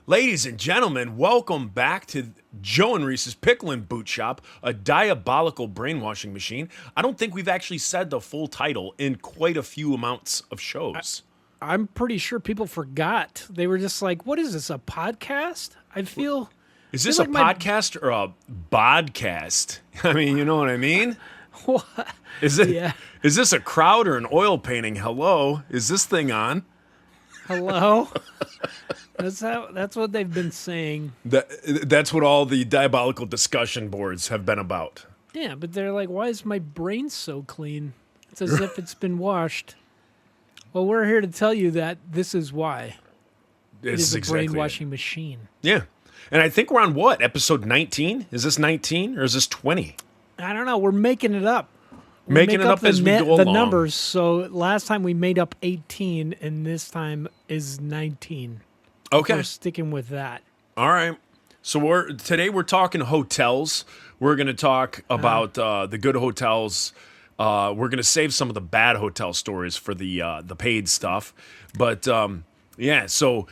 Ladies and gentlemen, welcome back to Joe and Reese's Pickle and Boot Shop, a diabolical brainwashing machine. I don't think we've actually said the full title in quite a few amounts of shows. I'm pretty sure people forgot. They were just like, "What is this? A podcast?" I feel. Is this feel a like podcast or a bodcast? I mean, you know what I mean? What? Is it? Yeah. Is this a crowd or an oil painting? Hello, is this thing on? Hello. That's what they've been saying. That's what all the diabolical discussion boards have been about. Yeah, but they're like, "Why is my brain so clean? It's as if it's been washed." Well, we're here to tell you that this is why. It is a brainwashing machine. Yeah. And I think we're on what? Episode 19? Is this 19 or is this 20? I don't know. We're making it up. Making it up as we go the along. numbers. So last time we made up 18, and this time is 19. Okay. We're sticking with that. All right. So today we're talking hotels. We're going to talk about the good hotels. We're going to save some of the bad hotel stories for the paid stuff. But yeah, so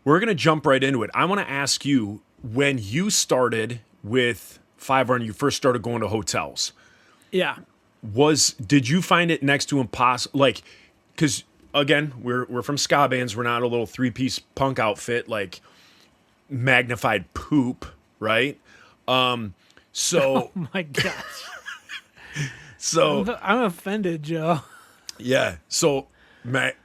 we're going to jump right into it. I want to ask you, when you started with Five Run, you first started going to hotels. Yeah. Did you find it next to impossible? Like, because again, we're from ska bands. We're not a little 3-piece punk outfit like magnified poop, right? So Oh my gosh. so I'm offended, Joe. yeah. So Mike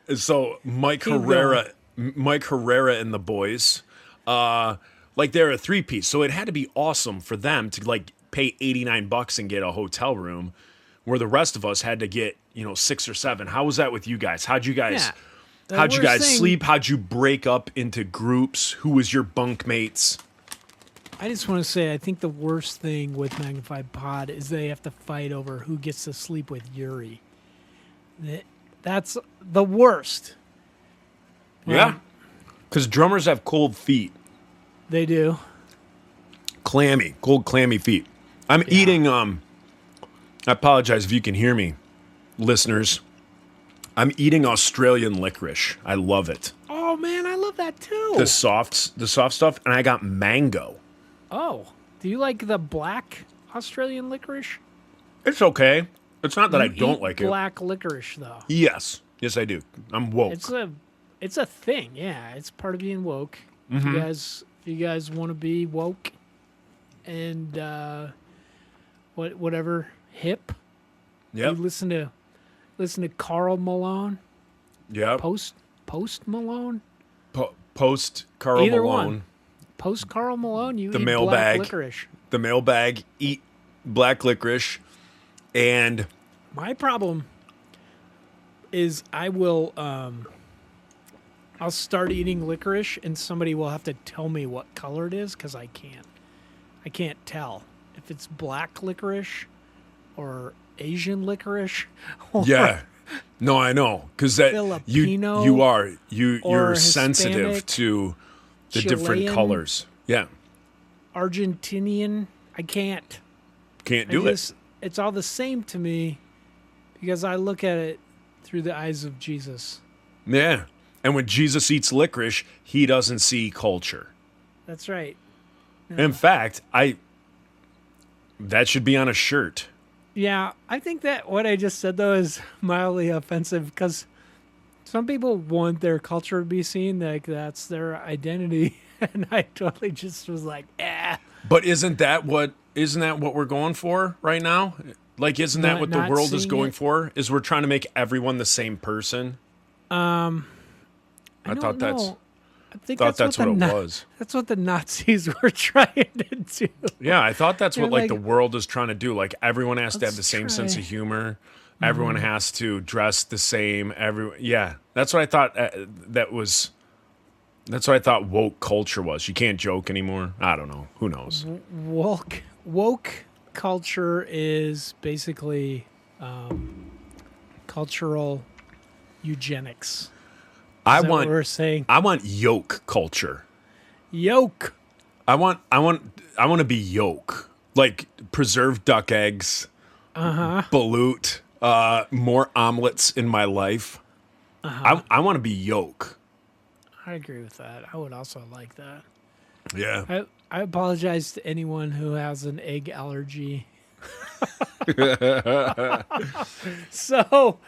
Herrera and the boys, like they're a 3-piece. So it had to be awesome for them to like pay $89 and get a hotel room, where the rest of us had to get, 6 or 7. How was that with you guys? How'd you guys sleep? How'd you break up into groups? Who was your bunkmates? I just want to say, I think the worst thing with Magnified Pod is they have to fight over who gets to sleep with Yuri. That's the worst. Yeah. Because drummers have cold feet. They do. Cold, clammy feet. I'm eating, I apologize if you can hear me, listeners. I'm eating Australian licorice. I love it. Oh man, I love that too. The soft stuff, and I got mango. Oh, do you like the black Australian licorice? It's okay. It's not that I You don't eat like it. black licorice though. Yes, I do. I'm woke. It's a thing. Yeah, it's part of being woke. Mm-hmm. If you guys want to be woke and whatever hip. Yep. You listen to Carl Malone. Yep. Post Malone. Post Carl Either Malone. one. Post Carl Malone. You The eat mailbag. black licorice. The mailbag. Eat black licorice, and My problem is I'll start eating licorice and somebody will have to tell me what color it is because I can't tell if it's black licorice or Asian licorice. Or yeah. No, I know, because that Filipino you're sensitive Hispanic, to the different Chilean. colors. Yeah, Argentinian. I can't. can't do it. It's all the same to me because I look at it through the eyes of Jesus. Yeah, and when Jesus eats licorice, he doesn't see culture. That's right. In fact, that should be on a shirt. Yeah, I think that what I just said, though, is mildly offensive because some people want their culture to be seen, like that's their identity. And I totally just was like, But isn't that what we're going for right now? Like, isn't that what the Not world is seeing going it? for? Is we're trying to make everyone the same person? I thought think that's what it was. That's what the Nazis were trying to do. Yeah, I thought that's what They're like the like, world is trying to do. Like everyone has to have let's the same sense try. of humor. Everyone has to dress the same. That's what I thought. That's what I thought woke culture was. You can't joke anymore. I don't know. Who knows? Woke culture is basically cultural eugenics. I Is that what want we're saying? I want yoke culture. Yoke. I want to be yoke. Like preserved duck eggs. Balut. More omelets in my life. I want to be yoke. I agree with that. I would also like that. Yeah. I apologize to anyone who has an egg allergy. So,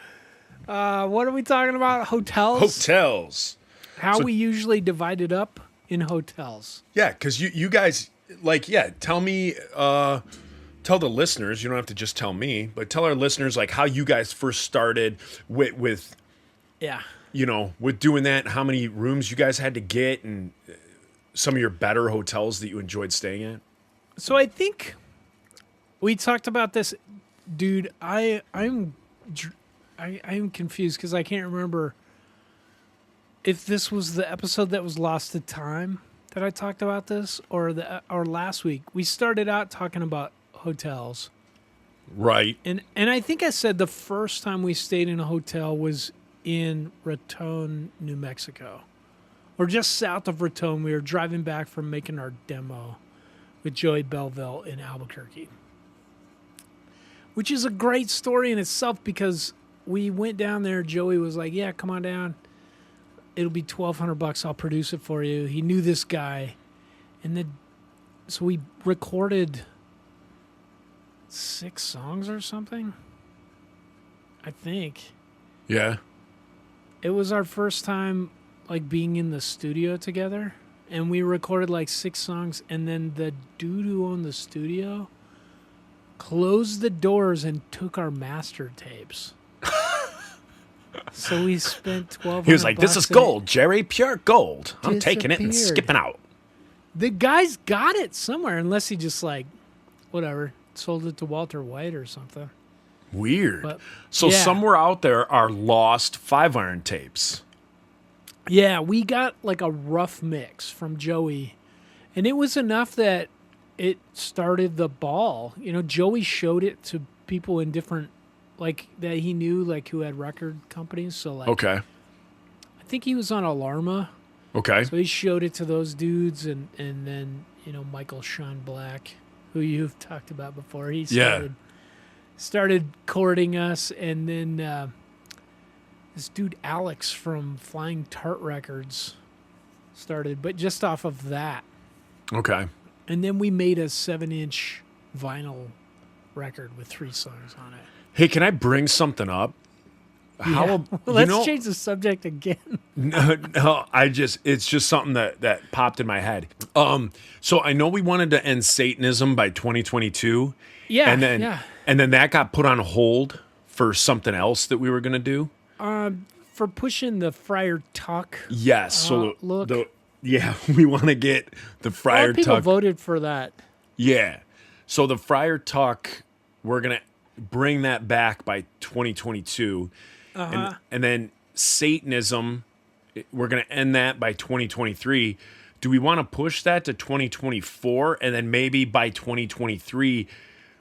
what are we talking about? Hotels? Hotels. How we usually divide it up in hotels. Yeah, because you guys, tell me, tell the listeners, you don't have to just tell me, but tell our listeners, like, how you guys first started with Yeah. with doing that, how many rooms you guys had to get, and some of your better hotels that you enjoyed staying at. So I think we talked about this, dude. I'm confused because I can't remember if this was the episode that was lost to time that I talked about this, or last week. We started out talking about hotels, Right. and I think I said the first time we stayed in a hotel was in Raton, New Mexico, or just south of Raton. We were driving back from making our demo with Joey Belleville in Albuquerque, which is a great story in itself because we went down there. Joey was like, "Yeah, come on down. It'll be $1,200. I'll produce it for you." He knew this guy, and then so we recorded 6 songs or something. I think Yeah. it was our first time like being in the studio together, and we recorded like 6 songs, and then the dude who owned the studio closed the doors and took our master tapes. So we spent 12. He was like, "This is gold, Jerry, pure gold. I'm taking it and Disappeared. skipping out." The guy's got it somewhere, unless he just like, whatever, sold it to Walter White or something. Weird. But, So yeah. somewhere out there are lost 5-iron tapes. Yeah, we got like a rough mix from Joey, and it was enough that it started the ball. Joey showed it to people in different, like, that he knew, like, who had record companies. So, like, Okay. I think he was on Alarma. Okay. So he showed it to those dudes, and then, Michael Sean Black, who you've talked about before, he started courting us, and then this dude Alex from Flying Tart Records started, but just off of that. Okay. And then we made a 7-inch vinyl record with 3 songs on it. Hey, can I bring something up? Yeah. Let's change the subject again. No, it's just something that popped in my head. So I know we wanted to end Satanism by 2022. Yeah, And then that got put on hold for something else that we were going to do. For pushing the Friar Tuck. Yes. So look. we want to get the A lot Friar of people Tuck. voted for that. Yeah. So the Friar Tuck, we're going to bring that back by 2022. And then Satanism, we're going to end that by 2023. Do we want to push that to 2024? And then maybe by 2023,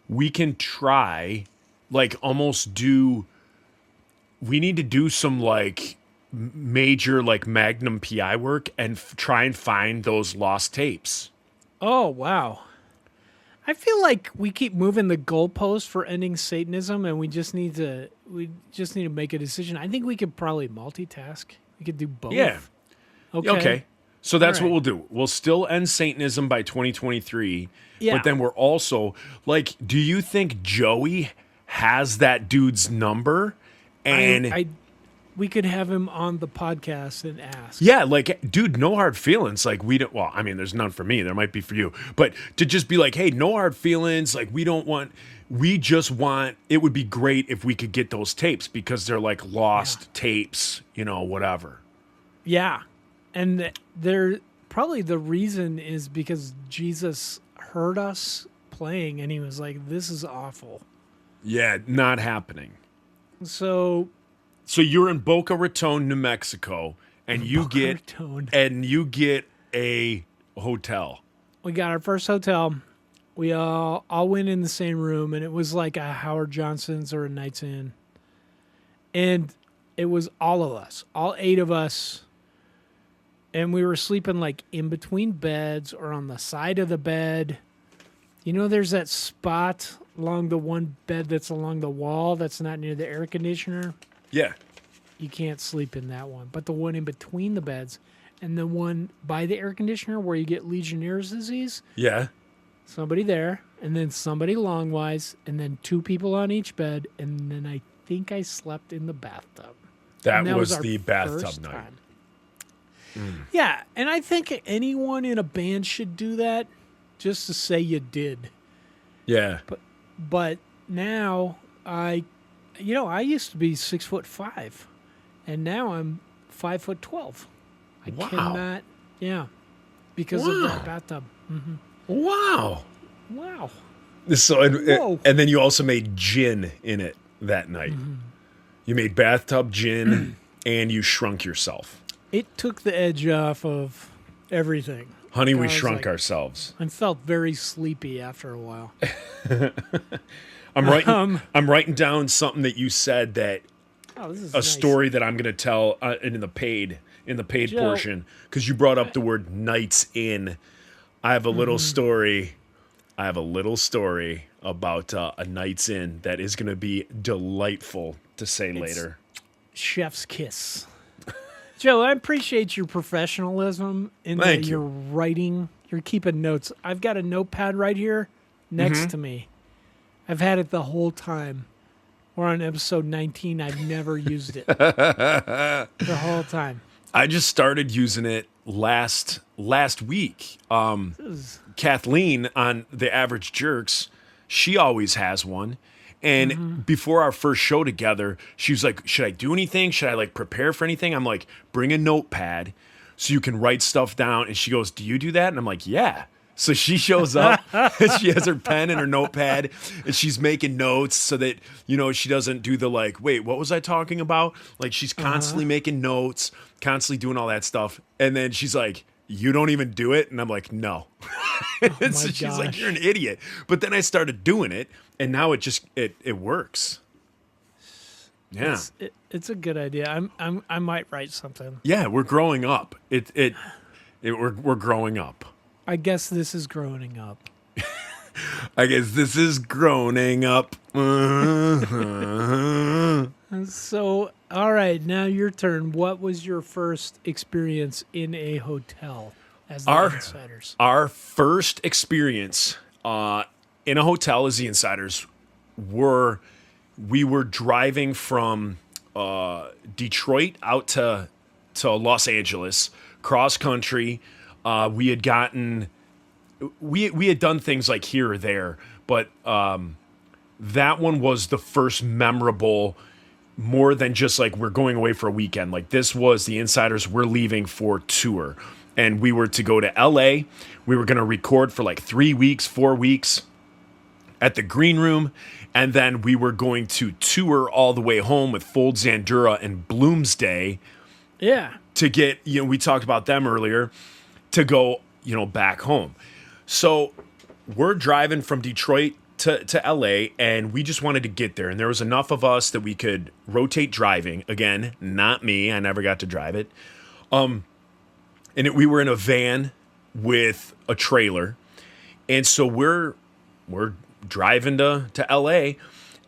we can try, like, almost do, we need to do some, like, major, like, Magnum PI work and try and find those lost tapes. Oh, wow. I feel like we keep moving the goalpost for ending Satanism, and we just need to make a decision. I think we could probably multitask. We could do both. Yeah. Okay. So that's All what right. we'll do. We'll still end Satanism by 2023. Yeah. But then we're also, like, do you think Joey has that dude's number? And we could have him on the podcast and ask. yeah, like, dude, no hard feelings. Like, we don't, well, I mean, there's none for me. There might be for you. But to just be like, hey, no hard feelings. Like, we just want, it would be great if we could get those tapes because they're like lost tapes, whatever. Yeah. And they're probably the reason is because Jesus heard us playing and he was like, this is awful. Yeah, not happening. So you're in Boca Raton, New Mexico, and you get a hotel. we got our first hotel. We all went in the same room, and it was like a Howard Johnson's or a Knight's Inn. And it was all of us, all 8 of us. And we were sleeping like in between beds or on the side of the bed. There's that spot along the one bed that's along the wall that's not near the air conditioner. Yeah. You can't sleep in that one. But the one in between the beds. and the one by the air conditioner where you get Legionnaire's disease. Yeah. Somebody there, and then somebody longwise, and then 2 people on each bed, and then I think I slept in the bathtub. That And was our the bathtub first night. time. Yeah, and I think anyone in a band should do that just to say you did. Yeah. But now I used to be 6'5", and now I'm 5'12". I Wow. cannot, because of that bathtub. Wow. Wow. So Whoa. and then you also made gin in it that night. You made bathtub gin and you shrunk yourself. It took the edge off of everything. Honey, we I was shrunk like- ourselves. I felt very sleepy after a while. I'm writing down something that you said that Oh, this is a nice. story that I'm going to tell in the paid Joe. portion because you brought up the word nights in. I have a little story. I have a little story about a nights in that is going to be delightful to say later. Chef's kiss. Joe, I appreciate your professionalism in that Thank you. you're writing, you're keeping notes. I've got a notepad right here next to me. I've had it the whole time. We're on episode 19. I've never used it the whole time. I just started using it last week. Kathleen on The Average Jerks, she always has one. And before our first show together, she was like, should I do anything? Should I like prepare for anything? I'm like, bring a notepad so you can write stuff down. And she goes, do you do that? And I'm like, yeah. So she shows up, and she has her pen and her notepad, and she's making notes so that, she doesn't do the like, wait, what was I talking about? Like she's constantly making notes, constantly doing all that stuff. And then she's like, you don't even do it? And I'm like, no. And so she's like, gosh. you're an idiot. But then I started doing it, and now it just, it works. Yeah. It's a good idea. I might write something. Yeah, we're growing up. We're growing up. I guess this is growing up. I guess this is groaning up. So, all right, now your turn. What was your first experience in a hotel as the Insiders? Our first experience in a hotel as the Insiders we were driving from Detroit out to Los Angeles, cross country. We had done things like here or there, but that one was the first memorable, more than just like we're going away for a weekend. Like this was the Insiders, we're leaving for tour. And we were to go to LA. We were going to record for like 3 weeks, 4 weeks at the Green Room. And then we were going to tour all the way home with Fold Zandura and Bloomsday Yeah. to get, we talked about them earlier, to go, back home. So we're driving from Detroit to LA, and we just wanted to get there. And there was enough of us that we could rotate driving. Again, not me. I never got to drive it. We were in a van with a trailer. And so we're driving to LA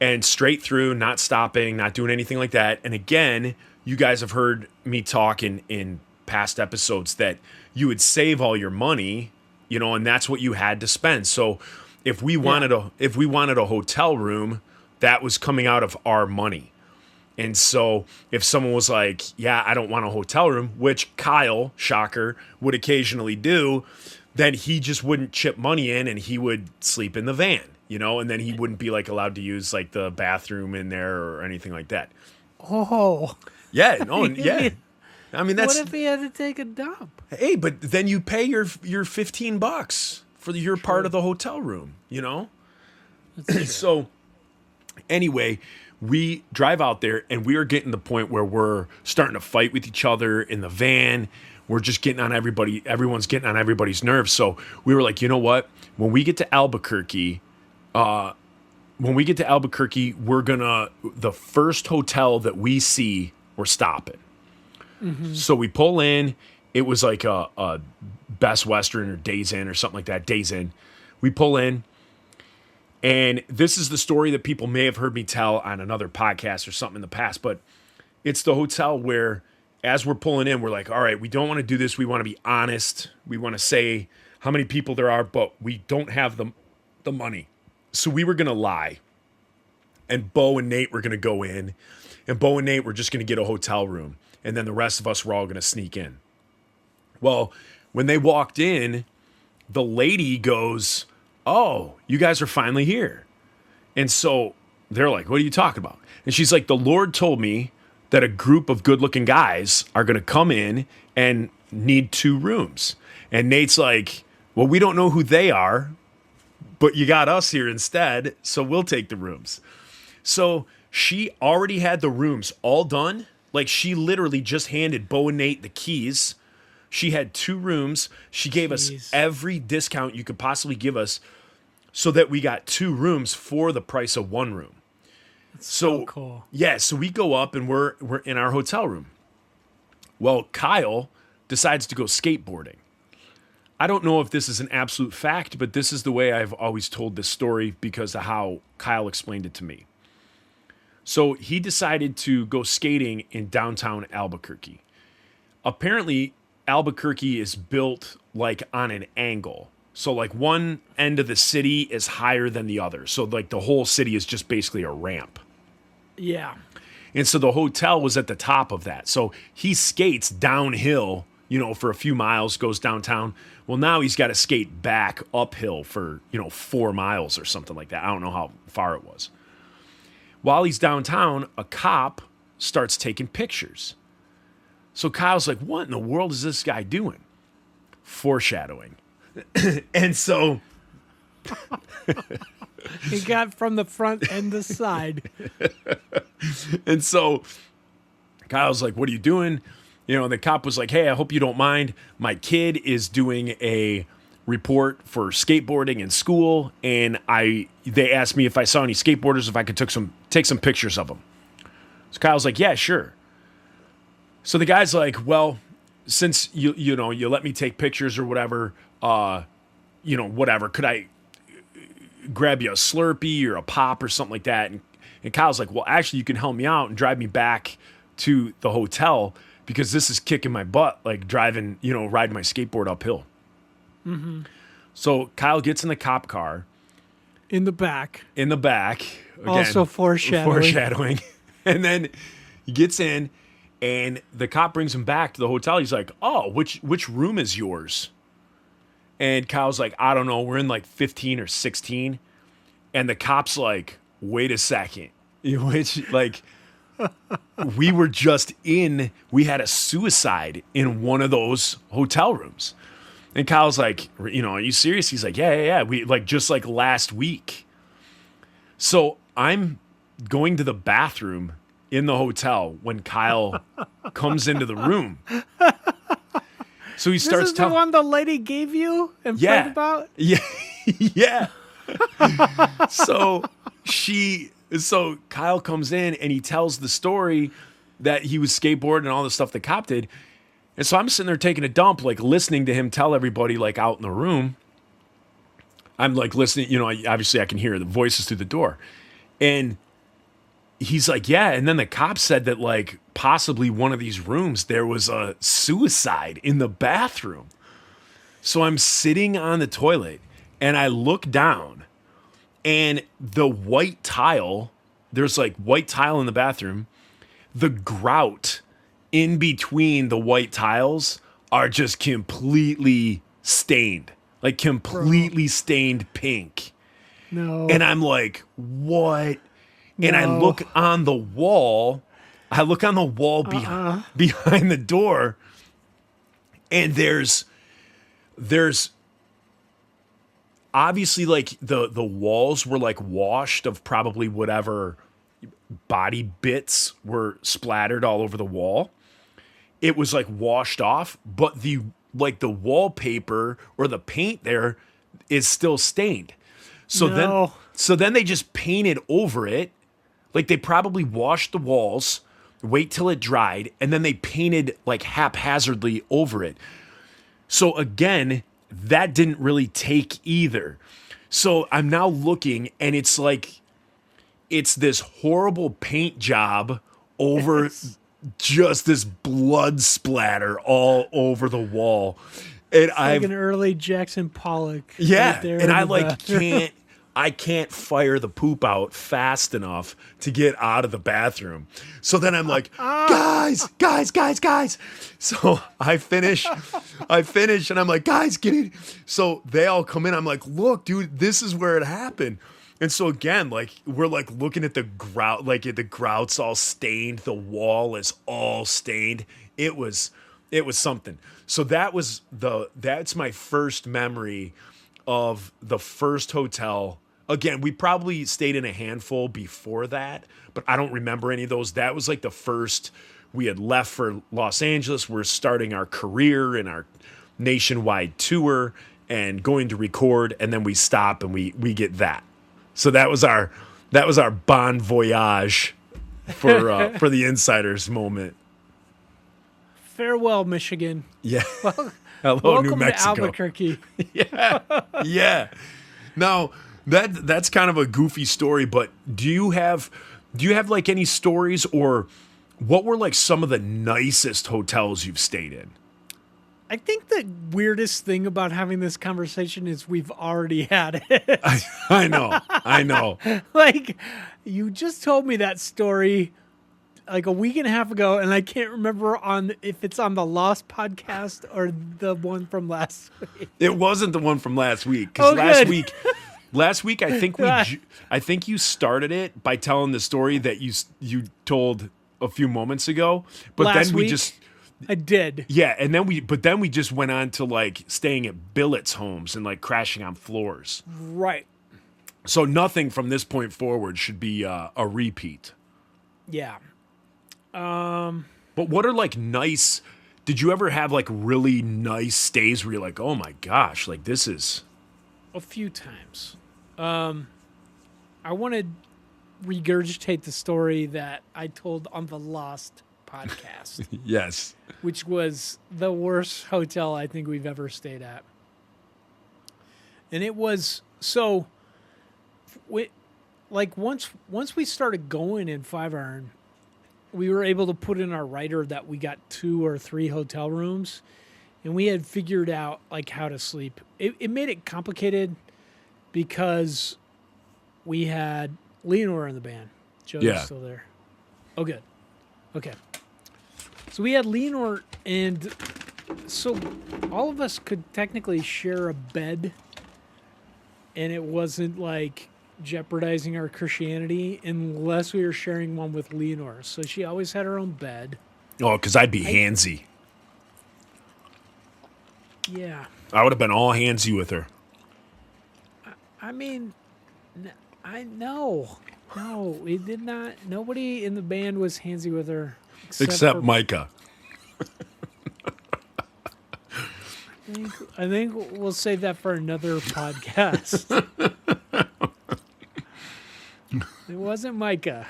and straight through, not stopping, not doing anything like that. And again, you guys have heard me talk in past episodes that you would save all your money, and that's what you had to spend. So if we wanted a hotel room, that was coming out of our money. And so if someone was like, yeah, I don't want a hotel room, which Kyle, shocker, would occasionally do, then he just wouldn't chip money in and he would sleep in the van, and then he wouldn't be like allowed to use like the bathroom in there or anything like that. Oh. Yeah, no, yeah. I mean, that's, What if he had to take a dump? hey, but then you pay your $15 for your part of the hotel room, So anyway, we drive out there and we are getting to the point where we're starting to fight with each other in the van. We're just getting on everyone's getting on everybody's nerves. So we were like, you know what? When we get to Albuquerque, the first hotel that we see, we're stopping. So we pull in. It was like a Best Western or Days Inn or something like that. Days Inn. We pull in. And this is the story that people may have heard me tell on another podcast or something in the past. But it's the hotel where as we're pulling in, we're like, all right, we don't want to do this. We want to be honest. We want to say how many people there are, but we don't have the money. So we were going to lie. And Bo and Nate were going to go in. And Bo and Nate were just going to get a hotel room. And then the rest of us were all going to sneak in. Well, when they walked in, the lady goes, oh, you guys are finally here. And so they're like, what are you talking about? And she's like, the Lord told me that a group of good-looking guys are going to come in and need 2 rooms. And Nate's like, well, we don't know who they are, but you got us here instead, so we'll take the rooms. So she already had the rooms all done. Like, she literally just handed Bo and Nate the keys. She had 2 rooms. She gave us every discount you could possibly give us so that we got 2 rooms for the price of 1 room. That's so cool. Yeah, so we go up and we're in our hotel room. Well, Kyle decides to go skateboarding. I don't know if this is an absolute fact, but this is the way I've always told this story because of how Kyle explained it to me. So he decided to go skating in downtown Albuquerque. Apparently, Albuquerque is built like on an angle. So like one end of the city is higher than the other. So like the whole city is just basically a ramp. Yeah. And so the hotel was at the top of that. So he skates downhill, for a few miles, goes downtown. Well, now he's got to skate back uphill for, 4 miles or something like that. I don't know how far it was. While he's downtown, a cop starts taking pictures. So Kyle's like, what in the world is this guy doing? Foreshadowing. And so he got from the front and the side. And so Kyle's like, what are you doing? The cop was like, hey, I hope you don't mind. My kid is doing a report for skateboarding in school, and they asked me if I saw any skateboarders, if I could take some pictures of them. So Kyle's like, yeah, sure. So the guy's like, well, since you let me take pictures or whatever, whatever, could I grab you a Slurpee or a pop or something like that? And Kyle's like, well, actually, you can help me out and drive me back to the hotel because this is kicking my butt, like riding my skateboard uphill. Mm-hmm. So Kyle gets in the cop car. In the back. Again, also foreshadowing. And then he gets in, and the cop brings him back to the hotel. He's like, oh, which room is yours? And Kyle's like, I don't know. We're in like 15 or 16. And the cop's like, wait a second. Which, like, we had a suicide in one of those hotel rooms. And Kyle's like, are you serious? He's like, yeah. We just last week. So I'm going to the bathroom in the hotel when Kyle comes into the room. So he starts telling. This is the one the lady gave you and prayed about? Yeah. Yeah. So Kyle comes in and he tells the story that he was skateboarding and all the stuff the cop did. And so I'm sitting there taking a dump, like listening to him tell everybody like out in the room. I'm like listening, obviously I can hear the voices through the door. And he's like, yeah. And then the cop said that like possibly one of these rooms, there was a suicide in the bathroom. So I'm sitting on the toilet and I look down and the white tile, there's like white tile in the bathroom. The grout in between the white tiles are just completely stained, like completely stained pink. No. And I'm like, what? No. And I look on the wall. Behind the door. And there's obviously like the walls were like washed of probably whatever body bits were splattered all over the wall. It was like washed off, but the wallpaper or the paint there is still stained. So then they just painted over it. Like they probably washed the walls, wait till it dried, and then they painted like haphazardly over it. So again, that didn't really take either. So I'm now looking and it's like, it's this horrible paint job over just this blood splatter all over the wall. And Like an early Jackson Pollock. yeah, right there and in I the like bathroom. I can't fire the poop out fast enough to get out of the bathroom. So then I'm like, guys. So I finish and I'm like, guys, get in. So they all come in. I'm like, look, dude, this is where it happened. And so again, like we're like looking at the grout, like the grout's all stained, the wall is all stained. It was something. So that's my first memory of the first hotel. Again, we probably stayed in a handful before that, but I don't remember any of those. That was like the first. We had left for Los Angeles. We're starting our career and our nationwide tour and going to record, and then we stop and we get that. So that was our bon voyage for the insiders moment. Farewell, Michigan. Yeah. Hello, Welcome New Mexico. to Albuquerque. Yeah. Now that's kind of a goofy story, but do you have like any stories, or what were like some of the nicest hotels you've stayed in? I think the weirdest thing about having this conversation is we've already had it. I know. Like, you just told me that story like a week and a half ago, and I can't remember if it's on the Lost podcast or the one from last week. It wasn't the one from last week, because last week I think you started it by telling the story that you told a few moments ago, but Last then we week? just. I did. Yeah, and then we just went on to like staying at billets homes and like crashing on floors. Right. So nothing from this point forward should be a repeat. Yeah. But what are like nice? Did you ever have like really nice stays where you're like, oh my gosh, like this is? A few times. I want to regurgitate the story that I told on the Lost podcast. Yes. Which was the worst hotel I think we've ever stayed at. And it was so once we started going in Five Iron, we were able to put in our writer that we got 2 or 3 hotel rooms, and we had figured out like how to sleep. It made it complicated because we had Leonore in the band. Joe's still there. Oh, good. Okay. So we had Leonore, and so all of us could technically share a bed, and it wasn't like jeopardizing our Christianity unless we were sharing one with Leonore. So she always had her own bed. Oh, because I'd be handsy. Yeah. I would have been all handsy with her. I mean, no, we did not. Nobody in the band was handsy with her. Except for Micah. I think we'll save that for another podcast. It wasn't Micah.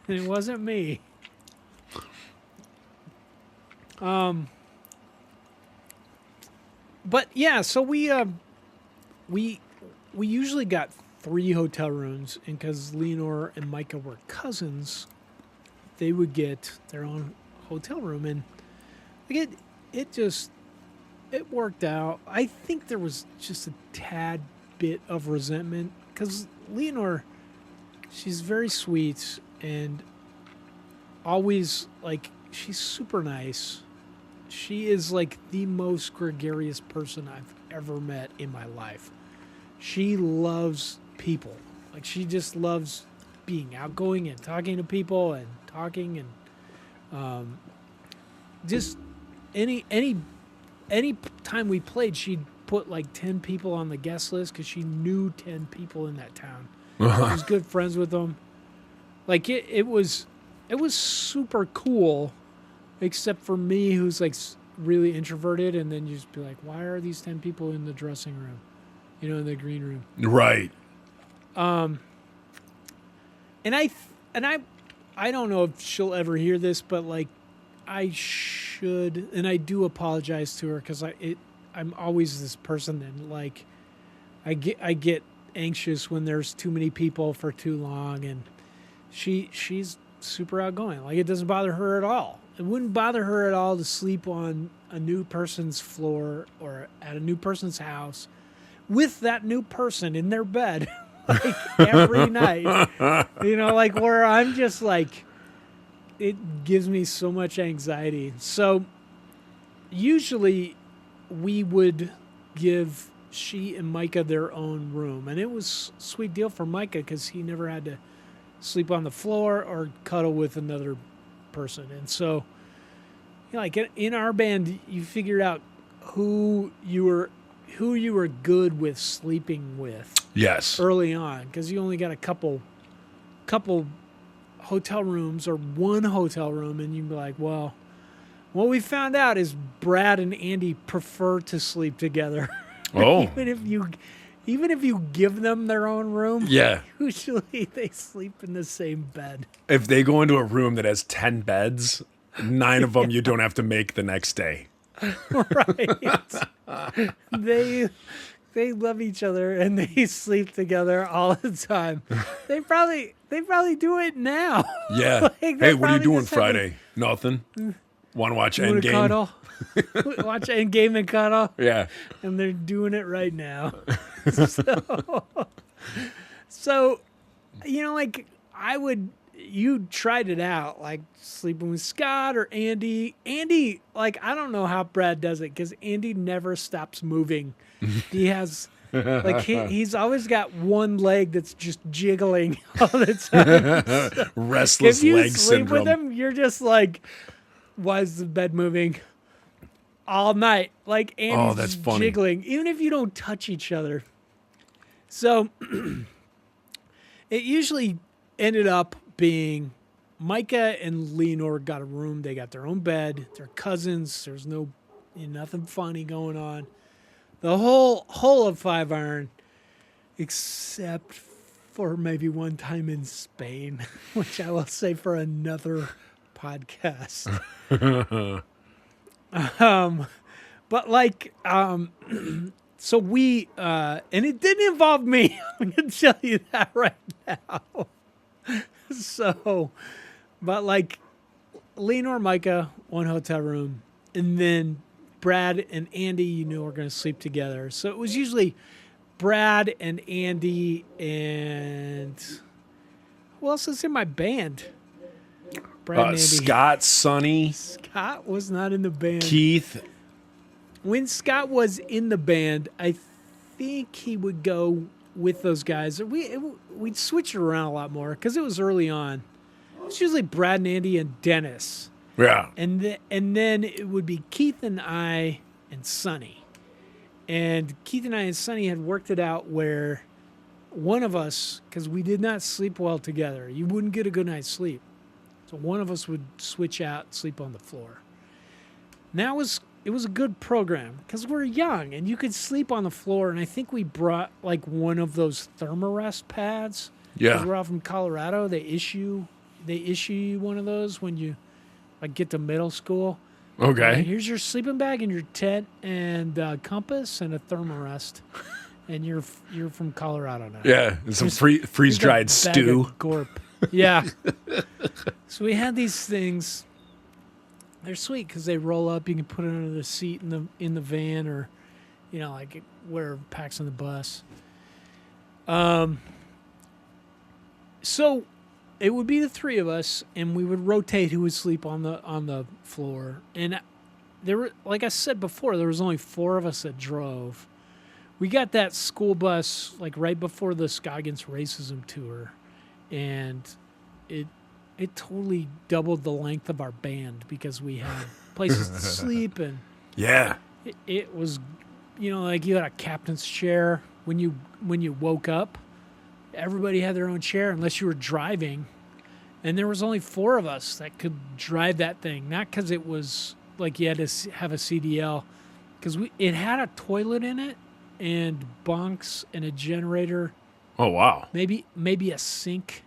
And it wasn't me. But yeah, so we usually got 3 hotel rooms, and because Leonore and Micah were cousins, they would get their own hotel room, and like it worked out. I think there was just a tad bit of resentment because Leonore, she's very sweet and always like she's super nice. She is like the most gregarious person I've ever met in my life. She loves people. Like she just loves being outgoing and talking to people and talking and just any time we played, she'd put like 10 people on the guest list because she knew 10 people in that town. She was good friends with them. Like it was super cool, except for me, who's like really introverted, and then you just be like, why are these 10 people in the dressing room? In the green room. Right. And I don't know if she'll ever hear this, but like I should, and I do apologize to her because I'm always this person that like I get anxious when there's too many people for too long, and she's super outgoing. Like, it doesn't bother her at all. It wouldn't bother her at all to sleep on a new person's floor or at a new person's house with that new person in their bed, like, every night. You know, like, where I'm just like, it gives me so much anxiety. So usually we would give she and Micah their own room. And it was a sweet deal for Micah because he never had to sleep on the floor or cuddle with another person. And so, you know, like, in our band, you figured out who you were good with sleeping with Yes. early on, because you only got a couple hotel rooms or one hotel room, and you'd be like, well, what we found out is Brad and Andy prefer to sleep together. Oh. Even if you give them their own room, Yeah. usually they sleep in the same bed. If they go into a room that has 10 beds, 9 of them you don't have to make the next day. Right. They love each other and they sleep together all the time. They probably do it now. Yeah. Like, hey, they're what are you probably doing just having- Friday? Nothing. Want to watch Wanna Endgame? cuddle? Watch Endgame and cuddle. Yeah. And they're doing it right now. So, you know, like, you tried it out, like sleeping with Scott or Andy. Andy, like, I don't know how Brad does it because Andy never stops moving. He has, like, he's always got one leg that's just jiggling all the time. So Restless if you leg sleep syndrome. with him, you're just like, why is the bed moving? All night. Like, Andy's that's just funny. jiggling, even if you don't touch each other. So it usually ended up being Micah and Leonor got a room. They got their own bed. They're cousins. There's nothing funny going on. The whole of Five Iron, except for maybe one time in Spain, which I will say for another podcast. But like, so we, and it didn't involve me. I'm going to tell you that right now. So, but like, Leonor, Micah, one hotel room, and then Brad and Andy, you knew, were going to sleep together. So it was usually Brad and Andy and who else is in my band? Brad and Andy. Scott, Sonny, Scott was not in the band. Keith. When Scott was in the band, I think he would go with those guys. We'd switch it around a lot more because it was early on. It was usually Brad and Andy and Dennis. Yeah. And then it would be Keith and I and Sonny. And Keith and I and Sonny had worked it out where one of us, because we did not sleep well together, you wouldn't get a good night's sleep. So one of us would switch out and sleep on the floor. And it was a good program because we're young and you could sleep on the floor. And I think we brought like one of those Thermarest pads. Yeah. 'Cause we're all from Colorado. They issue you one of those when you like get to middle school. Okay. Like, here's your sleeping bag and your tent and compass and a Thermarest. And you're from Colorado now. Yeah. And some freeze Here's a dried bag stew. of Gorp. Yeah. So we had these things. They're sweet because they roll up. You can put it under the seat in the van, or, you know, like where it packs on the bus. So it would be the three of us, and we would rotate who would sleep on the floor. And there were, like I said before, there was only 4 of us that drove. We got that school bus like right before the Scoggins Racism tour, and it totally doubled the length of our band because we had places to sleep, and Yeah. it was, you know, like you had a captain's chair when you woke up. Everybody had their own chair unless you were driving, and there was only 4 of us that could drive that thing. Not because it was like you had to have a CDL, because it had a toilet in it and bunks and a generator, Oh, wow. maybe a sink.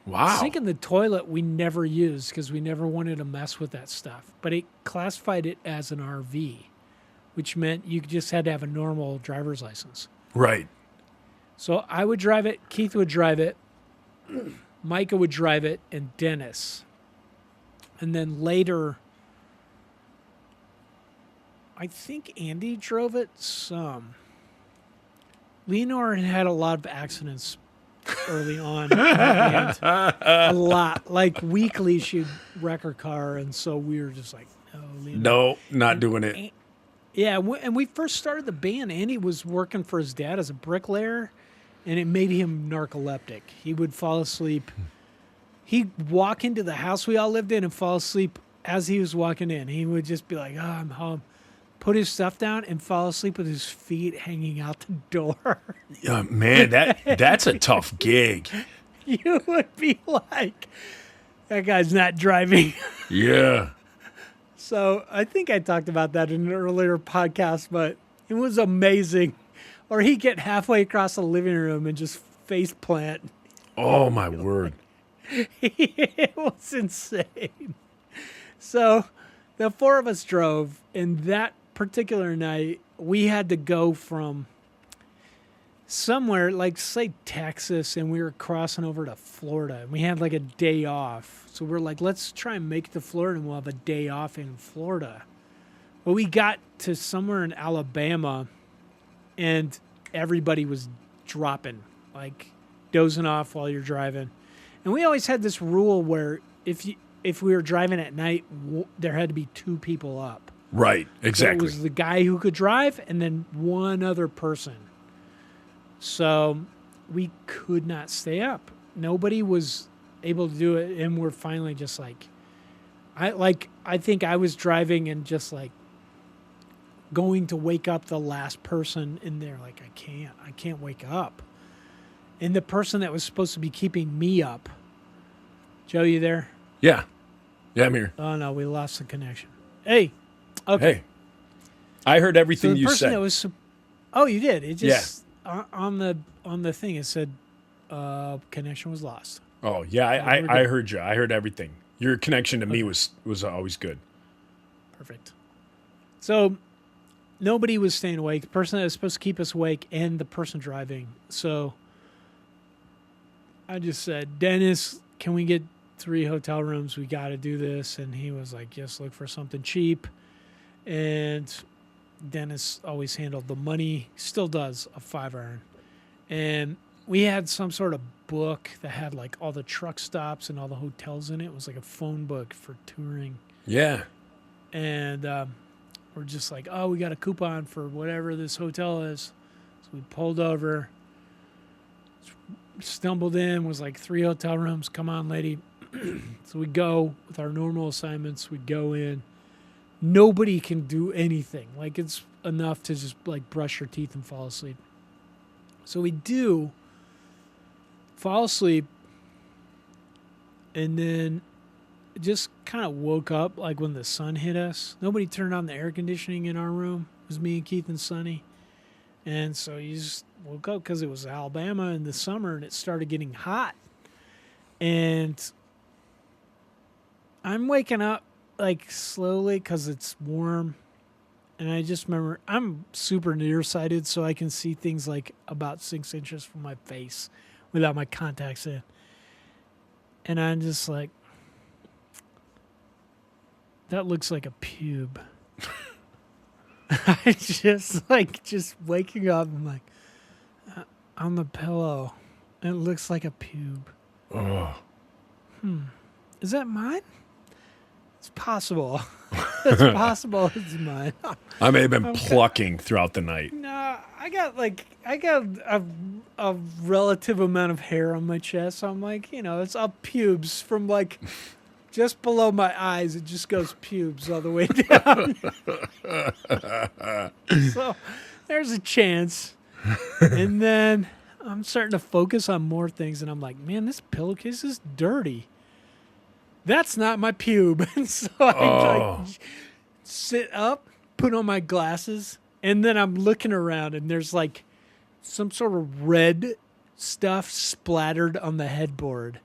Wow. Sink in the toilet we never used because we never wanted to mess with that stuff. But it classified it as an RV, which meant you just had to have a normal driver's license. Right. So I would drive it. Keith would drive it. Micah would drive it, and Dennis. And then later, I think Andy drove it some. Leonore had a lot of accidents early on. And a lot. Like weekly, she'd wreck her car. And so we were just like, no, Leonore. No, not doing it. Yeah, and we first started the band. Andy was working for his dad as a bricklayer, and it made him narcoleptic. He would fall asleep. He'd walk into the house we all lived in and fall asleep as he was walking in. He would just be like, oh, I'm home. Put his stuff down and fall asleep with his feet hanging out the door. Man, that's a tough gig. You would be like, that guy's not driving. Yeah. So I think I talked about that in an earlier podcast, but it was amazing. Or he'd get halfway across the living room and just face plant. Oh, my word. It was insane. So the four of us drove, and that particular night, we had to go from somewhere, like, say, Texas, and we were crossing over to Florida, and we had, like, a day off. So we're like, let's try and make it to Florida, and we'll have a day off in Florida. Well, we got to somewhere in Alabama, and everybody was dropping, like, dozing off while you're driving. And we always had this rule where if we were driving at night, there had to be two people up. Right, exactly. So it was the guy who could drive and then one other person. So we could not stay up. Nobody was able to do it, and we're finally just like, I think I was driving and just like going to wake up the last person in there. Like, I can't wake up. And the person that was supposed to be keeping me up, Joe, you there? Yeah, I'm here. Oh no, we lost the connection. Hey, okay. Hey, I heard everything So the you person said. that was, oh, you did. It just on the thing it said connection was lost. Oh yeah, I heard you. I heard everything. Your connection to me was always good. Perfect. So nobody was staying awake. The person that was supposed to keep us awake and the person driving. So I just said, Dennis, can we get 3 hotel rooms? We got to do this. And he was like, yes, look for something cheap. And Dennis always handled the money, still does, a 5-iron. And we had some sort of book that had like all the truck stops and all the hotels in it. It was like a phone book for touring. Yeah. And we're just like, oh, we got a coupon for whatever this hotel is. So we pulled over, stumbled in, was like 3 hotel rooms. Come on, lady. So we go with our normal assignments. We go in. Nobody can do anything. Like, it's enough to just like brush your teeth and fall asleep. So we do fall asleep, and then just kind of woke up like when the sun hit us. Nobody turned on the air conditioning in our room. It was me and Keith and Sonny. And so you just woke up because it was Alabama in the summer and it started getting hot. And I'm waking up like slowly because it's warm. And I just remember I'm super nearsighted, so I can see things like about 6 inches from my face without my contacts in. And I'm just like, that looks like a pube. I just waking up, I'm like, on the pillow. It looks like a pube. Oh. Is that mine? It's possible. It's possible it's mine. I may have been plucking throughout the night. No, I got a relative amount of hair on my chest. So I'm like, it's all pubes from like just below my eyes. It just goes pubes all the way down. So there's a chance. And then I'm starting to focus on more things, and I'm like, man, this pillowcase is dirty. That's not my pube. And so I like sit up, put on my glasses, and then I'm looking around, and there's like some sort of red stuff splattered on the headboard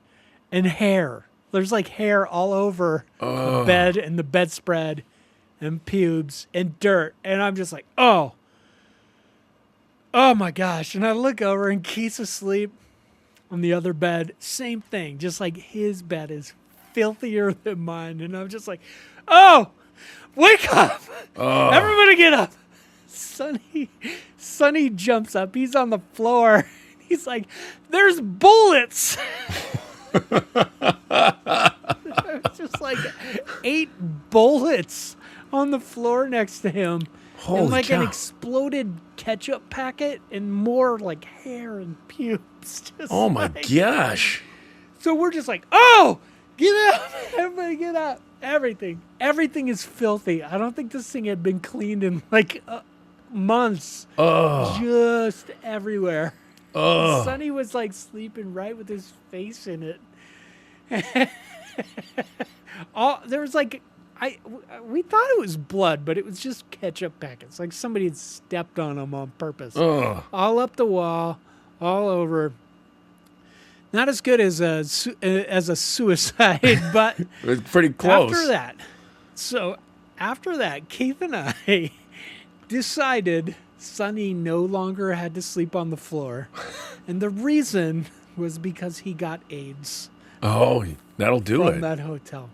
and hair. There's like hair all over the bed and the bedspread and pubes and dirt. And I'm just like, oh my gosh. And I look over and Keith's asleep. on the other bed. Same thing. Just like his bed is filthier than mine. And I'm just like, oh, wake up. Everybody get up. Sonny jumps up. He's on the floor. He's like, there's bullets. Just like 8 bullets on the floor next to him. Holy and like cow. an exploded ketchup packet and more like hair and pubes. Just Oh my like- gosh. So we're just like, oh, get up. Everybody get up. Everything is filthy. I don't think this thing had been cleaned in like months. Just everywhere. Sonny was like sleeping right with his face in it. There was like, we thought it was blood, but it was just ketchup packets. Like somebody had stepped on them on purpose. All up the wall, all over. Not as good as a suicide, but It's pretty close. After that, Keith and I decided Sonny no longer had to sleep on the floor. And the reason was because he got AIDS Oh, that'll do from it. that hotel.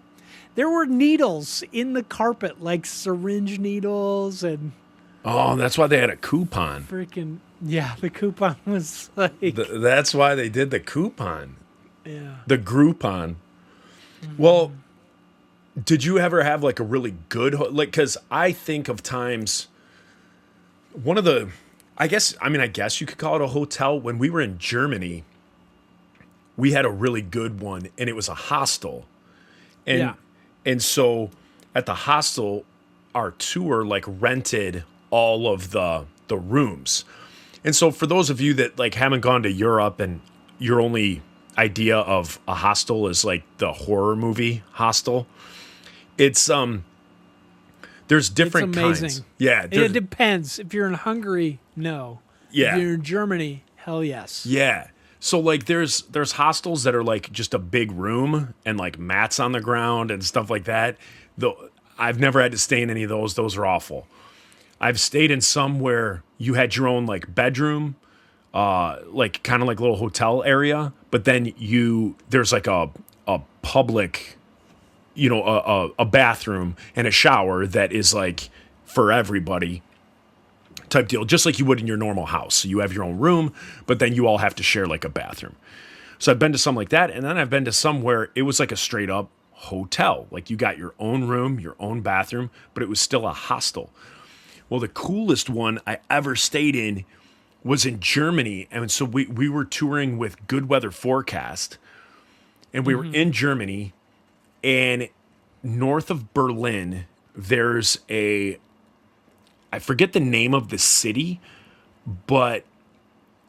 There were needles in the carpet, like syringe needles and Oh, that's why they had a coupon. freaking, yeah, the coupon was like, That's why they did the coupon. yeah. The Groupon. Well, did you ever have like a really good like? Because I think of times. One of the, I guess you could call it a hotel. When we were in Germany, we had a really good one, and it was a hostel. And Yeah. and so at the hostel, our tour like rented all of the rooms. And so for those of you that like haven't gone to Europe and your only idea of a hostel is like the horror movie Hostel, it's there's different It's amazing. kinds. Yeah, It depends. If you're in Hungary, no. Yeah. If you're in Germany, hell yes. yeah. So like there's hostels that are like just a big room and like mats on the ground and stuff like that. Though I've never had to stay in any of those. Those are awful. I've stayed in some where you had your own like bedroom, like kind of like a little hotel area, but then there's like a public, a bathroom and a shower that is like for everybody type deal, just like you would in your normal house. So you have your own room, but then you all have to share like a bathroom. So I've been to some like that, and then I've been to some where it was like a straight up hotel. Like you got your own room, your own bathroom, but it was still a hostel. Well, the coolest one I ever stayed in was in Germany. And so we were touring with Good Weather Forecast, and we were in Germany, and north of Berlin, there's I forget the name of the city, but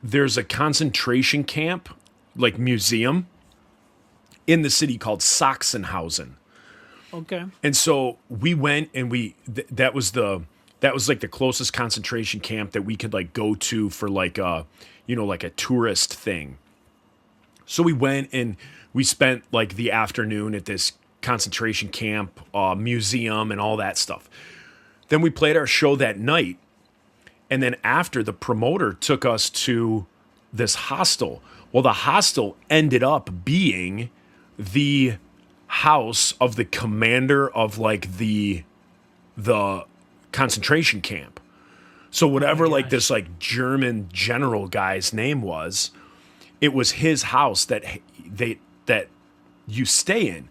there's a concentration camp, like museum, in the city called Sachsenhausen. Okay. And so we went and that was like the closest concentration camp that we could like go to for like like a tourist thing. So we went and we spent like the afternoon at this concentration camp, museum and all that stuff. Then we played our show that night. And then after, the promoter took us to this hostel. Well, the hostel ended up being the house of the commander of like the concentration camp. So whatever like this like German general guy's name was, it was his house that you stay in.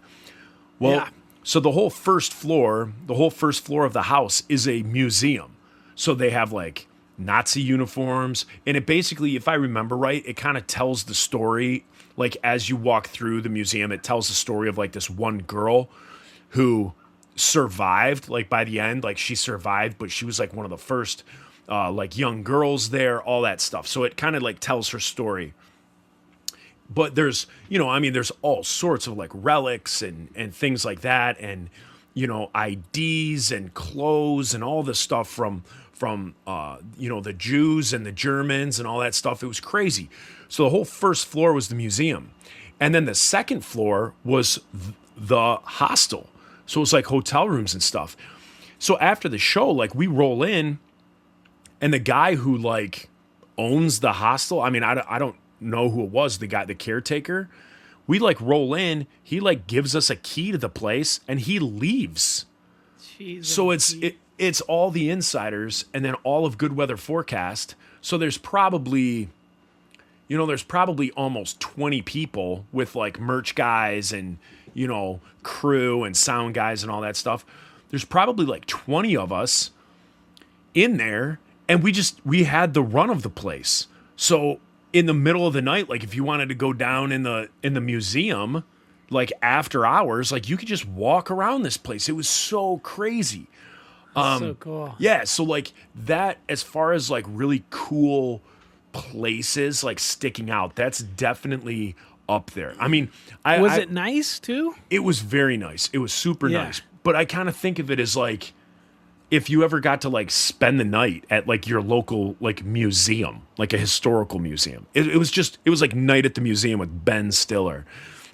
Well, Yeah. so the whole first floor of the house is a museum. So they have like Nazi uniforms, and it basically, if I remember right, it kind of tells the story. Like as you walk through the museum, it tells the story of like this one girl who survived. Like by the end, like she survived, but she was like one of the first like young girls there, all that stuff. So it kind of like tells her story. But there's, there's all sorts of like relics and things like that, and IDs and clothes and all this stuff from the Jews and the Germans and all that stuff. It was crazy. So the whole first floor was the museum, and then the second floor was the hostel. So it was like hotel rooms and stuff. So after the show, like we roll in, and the guy who like owns the hostel, I mean, I don't know who it was, the guy, the caretaker. We like roll in, he like gives us a key to the place and he leaves. Jeez, So it's all the insiders and then all of Good Weather Forecast. So there's probably almost 20 people with like merch guys and, crew and sound guys and all that stuff. There's probably like 20 of us in there, and we had the run of the place. So in the middle of the night, like if you wanted to go down in the museum, like after hours, like you could just walk around this place. It was so crazy. so cool. Yeah, so like that, as far as like really cool places like sticking out, that's definitely up there. I mean, Was it nice too? it was very nice. It was super Yeah. nice. But I kind of think of it as like if you ever got to like spend the night at like your local like museum, like a historical museum. It was like Night at the Museum with Ben Stiller.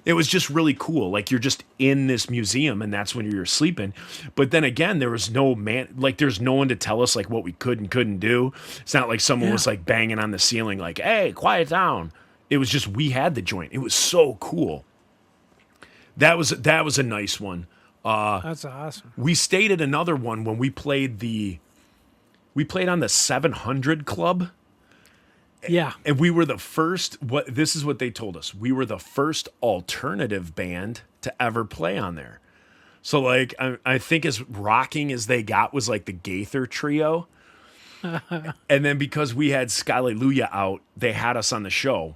It was just really cool. Like you're just in this museum and that's when you're sleeping. But then again, there was there's no one to tell us like what we could and couldn't do. It's not like someone was like banging on the ceiling like, "Hey, quiet down." It was just we had the joint. It was so cool. That was a nice one. That's awesome. We stayed at another one when we played on the 700 Club. Yeah. And we were the first, this is what they told us. We were the first alternative band to ever play on there. So like, I think as rocking as they got was like the Gaither Trio. And then because we had Skyleluja out, they had us on the show.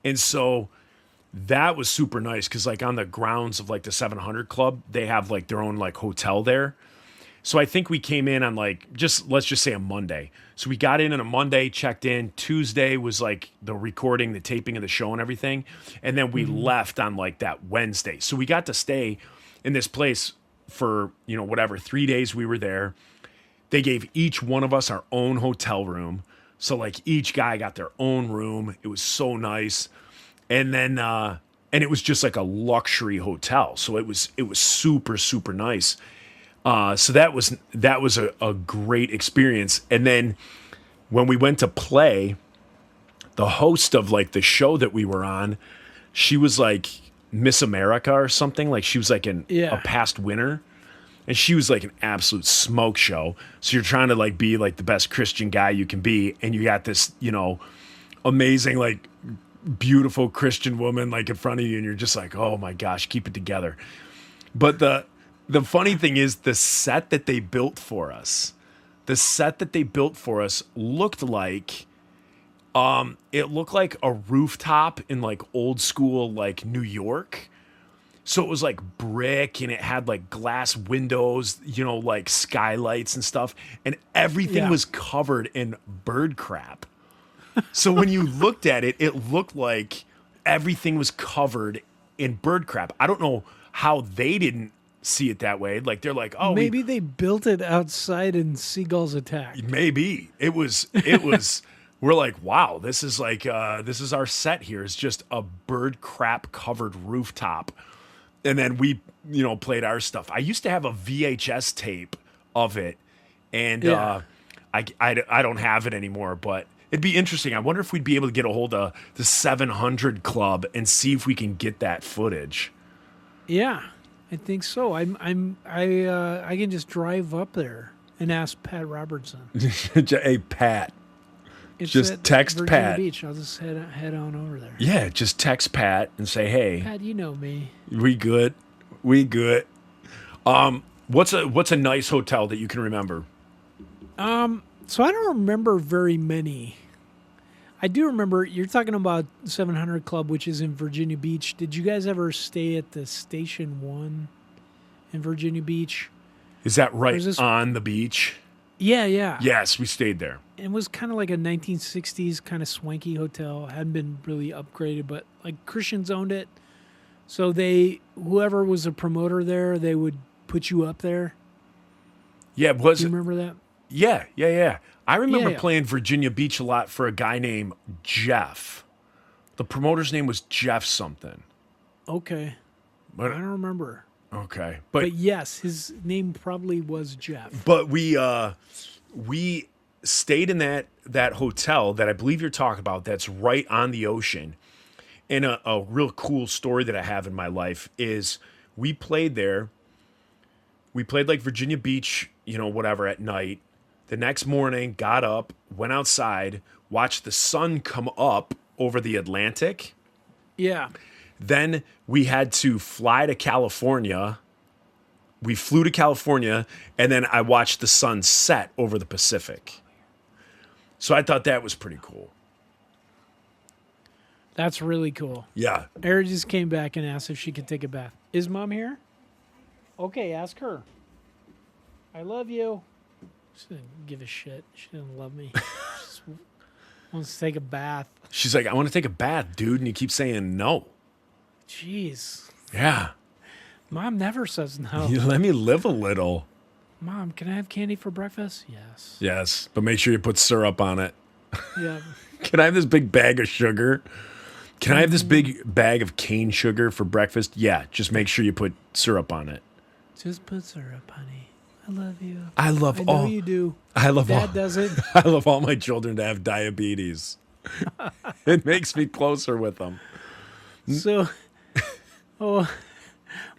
And so that was super nice because like on the grounds of like the 700 Club, they have like their own like hotel there. So I think we came in on like let's just say a Monday. So we got in on a Monday, checked in. Tuesday was like the recording, the taping of the show and everything. And then we left on like that Wednesday. So we got to stay in this place for, 3 days we were there. They gave each one of us our own hotel room. So like each guy got their own room. It was so nice. And then and it was just like a luxury hotel. So it was super, super nice. So that was a great experience. And then when we went to play, the host of like the show that we were on, she was like Miss America or something. Like she was like a past winner. And she was like an absolute smoke show. So you're trying to like be like the best Christian guy you can be. And you got this, amazing, like beautiful Christian woman like in front of you. And you're just like, oh my gosh, keep it together. But the funny thing is the set that they built for us looked like a rooftop in like old school like New York. So it was like brick and it had like glass windows, like skylights and stuff, and everything was covered in bird crap. So when you looked at it, it looked like everything was covered in bird crap. I don't know how they didn't see it that way. Like they're like, oh, maybe they built it outside and seagulls attacked. Maybe it was. We're like, wow, this is like this is our set here. It's just a bird crap covered rooftop, and then we played our stuff. I used to have a VHS tape of it, and I don't have it anymore, but. It'd be interesting. I wonder if we'd be able to get a hold of the 700 Club and see if we can get that footage. Yeah, I think so. I can just drive up there and ask Pat Robertson. Hey, Pat. It's just at text Virginia Pat. Beach. I'll just head on over there. Yeah, just text Pat and say, hey. Pat, you know me. We good. What's a nice hotel that you can remember? So I don't remember very many. I do remember you're talking about 700 Club, which is in Virginia Beach. Did you guys ever stay at the Station 1 in Virginia Beach? Is that right on the beach? Yeah, yeah. Yes, we stayed there. It was kind of like a 1960s kind of swanky hotel. Hadn't been really upgraded, but like Christians owned it. So whoever was a promoter there, they would put you up there. Yeah, Do you remember that? Yeah. I remember playing Virginia Beach a lot for a guy named Jeff. The promoter's name was Jeff something. Okay. But I don't remember. Okay. But yes, his name probably was Jeff. But we stayed in that hotel that I believe you're talking about. That's right on the ocean. And a real cool story that I have in my life is we played there. We played like Virginia Beach, whatever, at night. The next morning, got up, went outside, watched the sun come up over the Atlantic. Yeah. Then we had to fly to California. We flew to California, and then I watched the sun set over the Pacific. So I thought that was pretty cool. That's really cool. Yeah. Erin just came back and asked if she could take a bath. Is Mom here? Okay, ask her. I love you. She didn't give a shit. She didn't love me. She just wants to take a bath. She's like, I want to take a bath, dude. And you keep saying no. Jeez. Yeah. Mom never says no. You let me live a little. Mom, can I have candy for breakfast? Yes. Yes. But make sure you put syrup on it. Yeah. Can I have this big bag of sugar? Can I have this big bag of cane sugar for breakfast? Yeah. Just make sure you put syrup on it. Just put syrup, honey. I love you. I love I all. know you do. I love all. Dad doesn't. I love all my children to have diabetes. It makes me closer with them. So,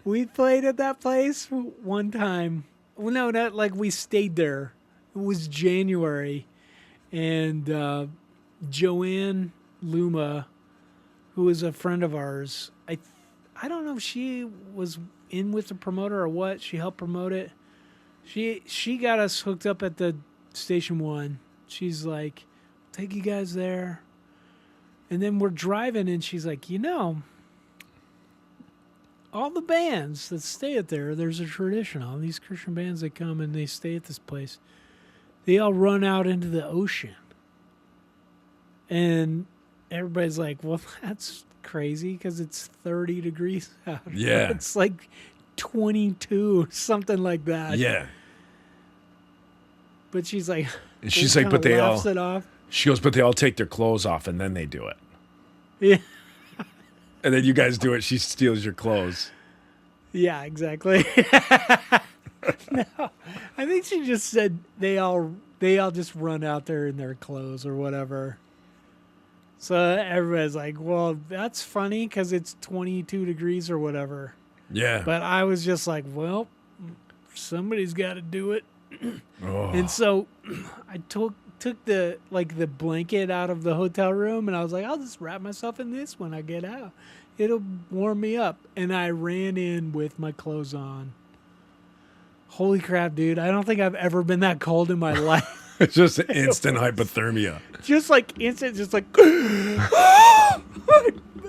we played at that place one time. Well, no, not like we stayed there. It was January, and Joanne Luma, who is a friend of ours, I don't know if she was in with the promoter or what. She helped promote it. She got us hooked up at the Station 1. She's like, take you guys there. And then we're driving, and she's like, all the bands that stay at there's a tradition. All these Christian bands that come and they stay at this place, they all run out into the ocean. And everybody's like, well, that's crazy because it's 30 degrees out. Yeah. It's like 22, something like that. Yeah. But she's like, And she's like, but laughs it off. she goes, but they all take their clothes off and then they do it. Yeah. And then you guys do it. She steals your clothes. Yeah, exactly. No, I think she just said they all just run out there in their clothes or whatever. So everybody's like, well, that's funny because it's 22 degrees or whatever. Yeah. But I was just like, well, somebody's got to do it. Oh. And so I took the blanket out of the hotel room, and I was like, I'll just wrap myself in this when I get out. It'll warm me up. And I ran in with my clothes on. Holy crap, dude. I don't think I've ever been that cold in my life. It's just instant hypothermia. Just like instant, just like,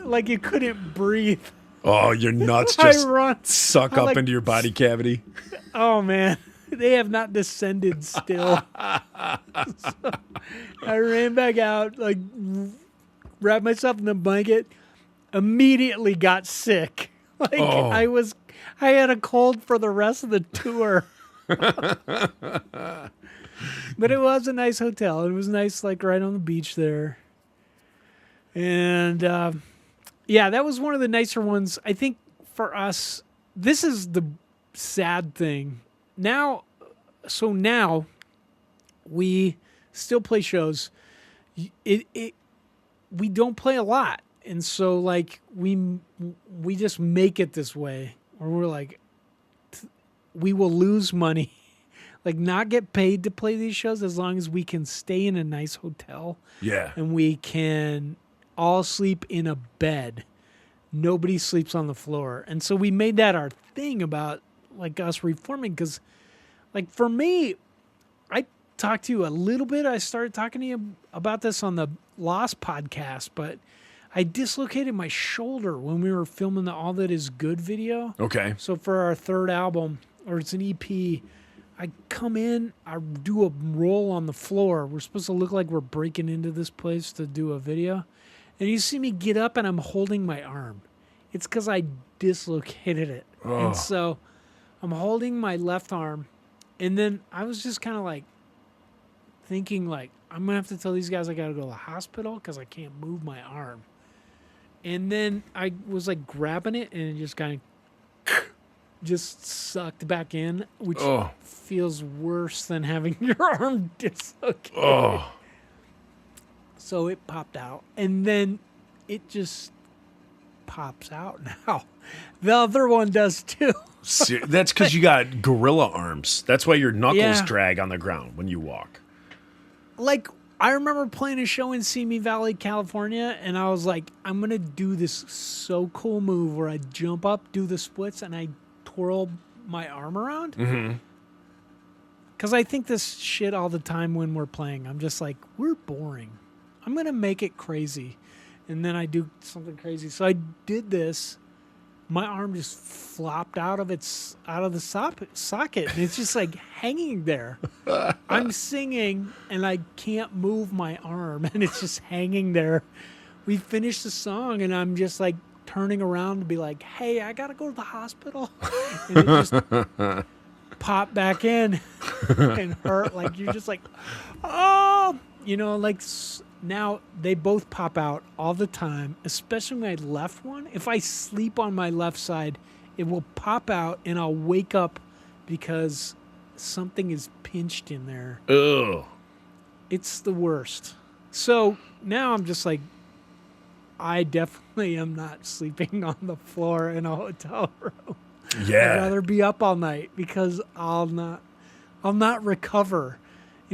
like you couldn't breathe. Oh, your nuts just run. suck up into your body cavity. Oh, man. They have not descended still. So I ran back out, like, wrapped myself in the blanket, immediately got sick. Like, I had a cold for the rest of the tour. But it was a nice hotel. It was nice, like, right on the beach there. And, yeah, that was one of the nicer ones. I think for us, this is the sad thing. Now we still play shows. We don't play a lot. And so, like, we just make it this way. Or we're like, we will lose money. Like, not get paid to play these shows as long as we can stay in a nice hotel. Yeah. And we can all sleep in a bed. Nobody sleeps on the floor. And so we made that our thing about, like, us reforming. Because, like, for me, I talked to you a little bit. I started talking to you about this on the Lost podcast. But I dislocated my shoulder when we were filming the All That Is Good video. Okay. So for our third album, or it's an EP, I come in, I do a roll on the floor. We're supposed to look like we're breaking into this place to do a video. And you see me get up and I'm holding my arm. It's because I dislocated it. Oh. And so I'm holding my left arm. And then I was just kind of like thinking, like, I'm going to have to tell these guys I got to go to the hospital because I can't move my arm. And then I was like grabbing it and it just kind of just sucked back in, which Oh. feels worse than having your arm dislocated. Oh. So it popped out, and then it just pops out now. The other one does too. That's because you got gorilla arms. That's why your knuckles Yeah. drag on the ground when you walk. Like, I remember playing a show in Simi Valley, California, and I was like, I'm going to do this so cool move where I jump up, do the splits, and I twirl my arm around. Mm-hmm. Because I think this shit all the time when we're playing. I'm just like, we're boring. I'm going to make it crazy. And then I do something crazy. So I did this. My arm just flopped out of the socket. And it's just like hanging there. I'm singing and I can't move my arm. And it's just hanging there. We finished the song and I'm just like turning around to be like, hey, I got to go to the hospital. And it just popped back in and hurt. Like, you're just like, oh, like now they both pop out all the time, especially my left one. If I sleep on my left side, it will pop out and I'll wake up because something is pinched in there. Ugh. It's the worst. So now I'm just like, I definitely am not sleeping on the floor in a hotel room. Yeah. I'd rather be up all night because I'll not recover.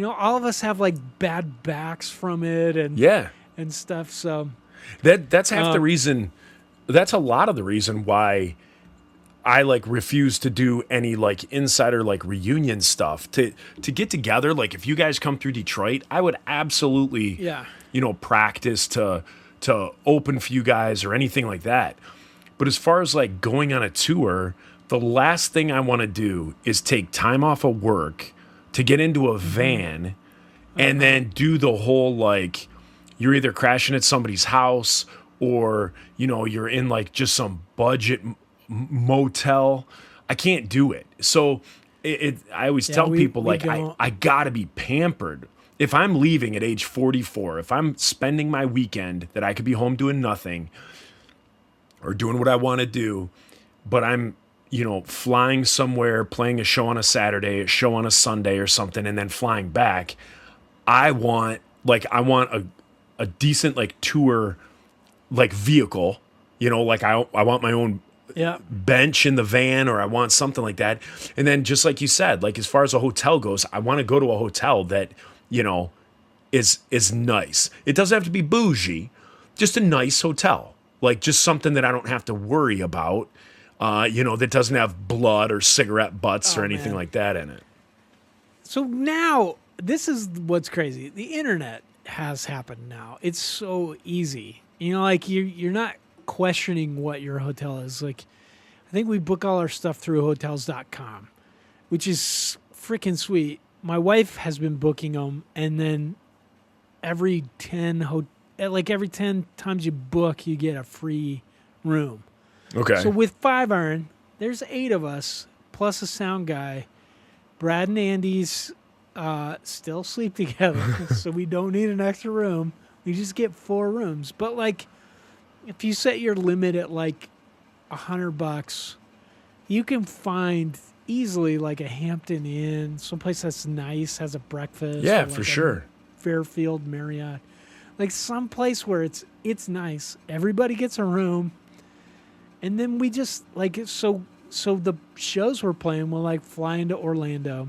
All of us have like bad backs from it and stuff. So that's half the reason. That's a lot of the reason why I like refuse to do any like insider like reunion stuff to get together. Like if you guys come through Detroit, I would absolutely practice to open for you guys or anything like that. But as far as like going on a tour, the last thing I want to do is take time off of work to get into a van and then do the whole like you're either crashing at somebody's house or you're in like just some budget motel. I can't do it. So I always tell people like I gotta be pampered. If I'm leaving at age 44, if I'm spending my weekend that I could be home doing nothing or doing what I want to do, but I'm flying somewhere, playing a show on a Saturday, a show on a Sunday or something, and then flying back, I want a decent like tour like vehicle, like I want my own bench in the van, or I want something like that. And then just like you said, like as far as a hotel goes, I want to go to a hotel that, is nice. It doesn't have to be bougie, just a nice hotel, like just something that I don't have to worry about. That doesn't have blood or cigarette butts or anything like that in it. So now, this is what's crazy. The internet has happened now. It's so easy. Like you're not questioning what your hotel is. Like, I think we book all our stuff through Hotels.com, which is freaking sweet. My wife has been booking them, and then every 10 times you book, you get a free room. Okay. So with 5 Iron, there's 8 of us, plus a sound guy. Brad and Andy's still sleep together, so we don't need an extra room. We just get 4 rooms. But like, if you set your limit at like $100, you can find easily like a Hampton Inn, someplace that's nice, has a breakfast. Yeah, like for sure. Fairfield Marriott, like some place where it's nice. Everybody gets a room. And then we just like so the shows we're playing, we'll like fly into Orlando,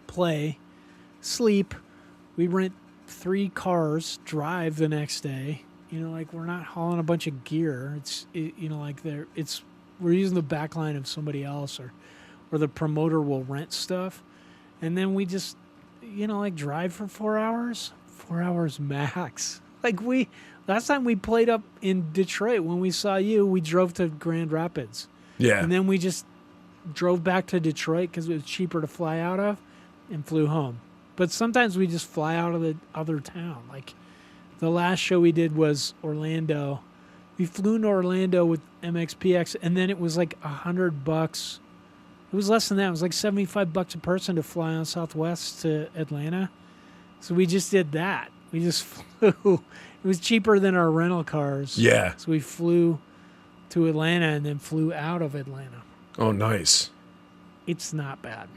play, sleep. We rent 3 cars, drive the next day. Like we're not hauling a bunch of gear. We're using the back line of somebody else, or the promoter will rent stuff, and then we just like drive for 4 hours, 4 hours max. Like last time we played up in Detroit, when we saw you, we drove to Grand Rapids. Yeah. And then we just drove back to Detroit because it was cheaper to fly out of, and flew home. But sometimes we just fly out of the other town. Like the last show we did was Orlando. We flew into Orlando with MXPX, and then it was like $100. It was less than that. It was like $75 a person to fly on Southwest to Atlanta. So we just did that. We just flew. It was cheaper than our rental cars. Yeah. So we flew to Atlanta and then flew out of Atlanta. Oh, nice. It's not bad.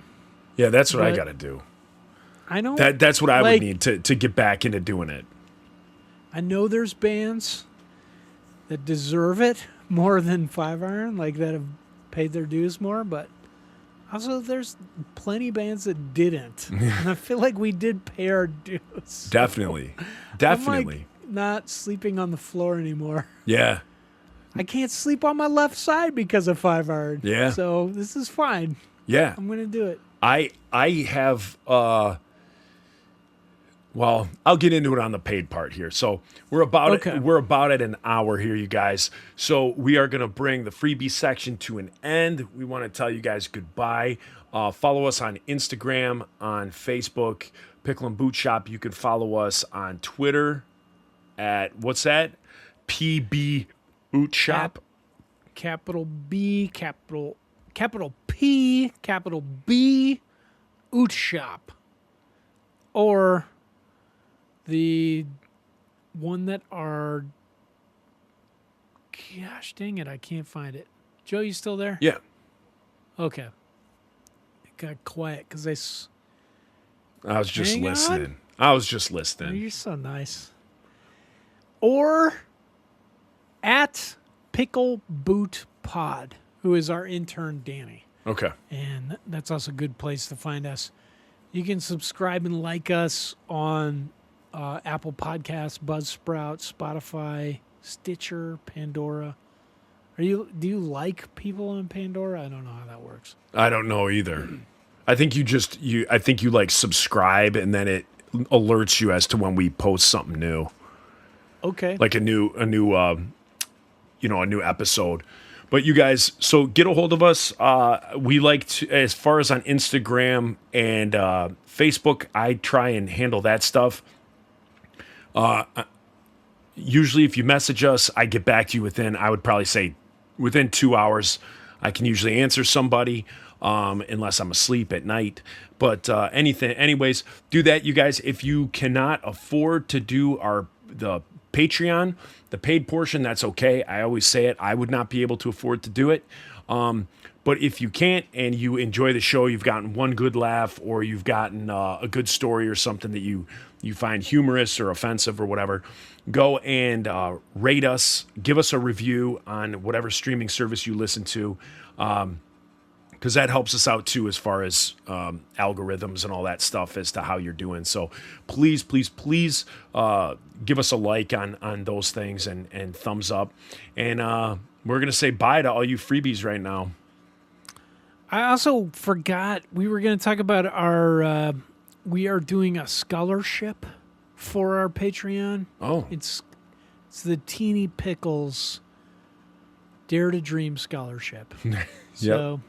Yeah, that's what I But- got to do. I know That's what I would like- need to get back into doing it. I know there's bands that deserve it more than Five Iron, like that have paid their dues more, but also there's plenty bands that didn't. And I feel like we did pay our dues. Definitely. I'm Definitely. like not sleeping on the floor anymore. Yeah. I can't sleep on my left side because of Five Iron. Yeah. So this is fine. Yeah. I'm gonna do it. I have well, I'll get into it on the paid part here. So we're about at an hour here, you guys. So we are going to bring the freebie section to an end. We want to tell you guys goodbye. Follow us on Instagram, on Facebook, Pickle and Boot Shop. You can follow us on Twitter at what's that? PB Boot Shop. Capital B, capital P, capital B, Oot Shop. Or the one that are, gosh dang it, I can't find it. Joe, you still there? Yeah. Okay. It got quiet because I was just Hang on. listening. I was just listening. you're so nice. Or at Pickle Boot Pod, who is our intern, Danny. Okay. And that's also a good place to find us. You can subscribe and like us on Apple Podcasts, Buzzsprout, Spotify, Stitcher, Pandora. Do you like people on Pandora? I don't know how that works. I don't know either. I think I think you like subscribe and then it alerts you as to when we post something new, Okay. like a new episode. But you guys, so get a hold of us. We like to, as far as on Instagram and Facebook, I try and handle that stuff. Usually if you message us, I get back to you I would probably say within 2 hours. I can usually answer somebody, unless I'm asleep at night. But anyways, do that, you guys. If you cannot afford to do the Patreon, the paid portion, that's okay. I always say it. I would not be able to afford to do it. But if you can't and you enjoy the show, you've gotten one good laugh or you've gotten a good story or something that you find humorous or offensive or whatever, go and rate us, give us a review on whatever streaming service you listen to, because that helps us out too as far as algorithms and all that stuff as to how you're doing. So please, please, please give us a like on those things and thumbs up. And we're going to say bye to all you freebies right now. I also forgot we were going to talk about our. We are doing a scholarship for our Patreon. Oh, It's the Teeny Pickles Dare to Dream Scholarship. So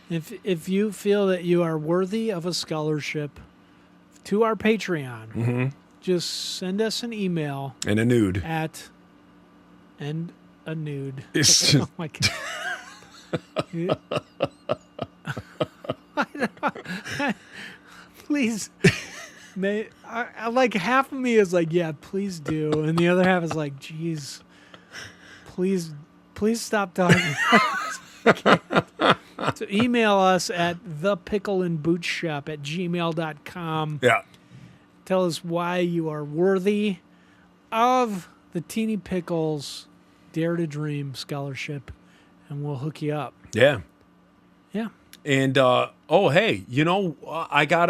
if you feel that you are worthy of a scholarship to our Patreon, just send us an email and a nude. and a nude. It's Oh my god. I don't know. Please. I like half of me is like, yeah, please do. And the other half is like, geez, please stop talking. So email us at thepickleandbootshop@gmail.com. Yeah. Tell us why you are worthy of the Teeny Pickles Dare to Dream Scholarship, and we'll hook you up. Yeah. Yeah. And hey, I got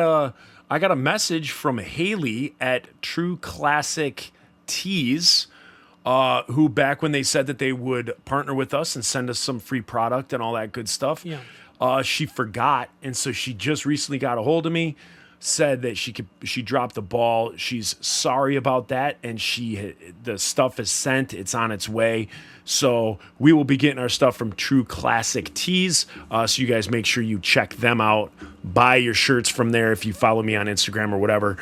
a message from Haley at True Classic Tees, who back when they said that they would partner with us and send us some free product and all that good stuff. Yeah. She forgot, and so she just recently got a hold of me, said that she dropped the ball. She's sorry about that, and the stuff is sent. It's on its way. So we will be getting our stuff from True Classic Tees. So you guys make sure you check them out. Buy your shirts from there. If you follow me on Instagram or whatever,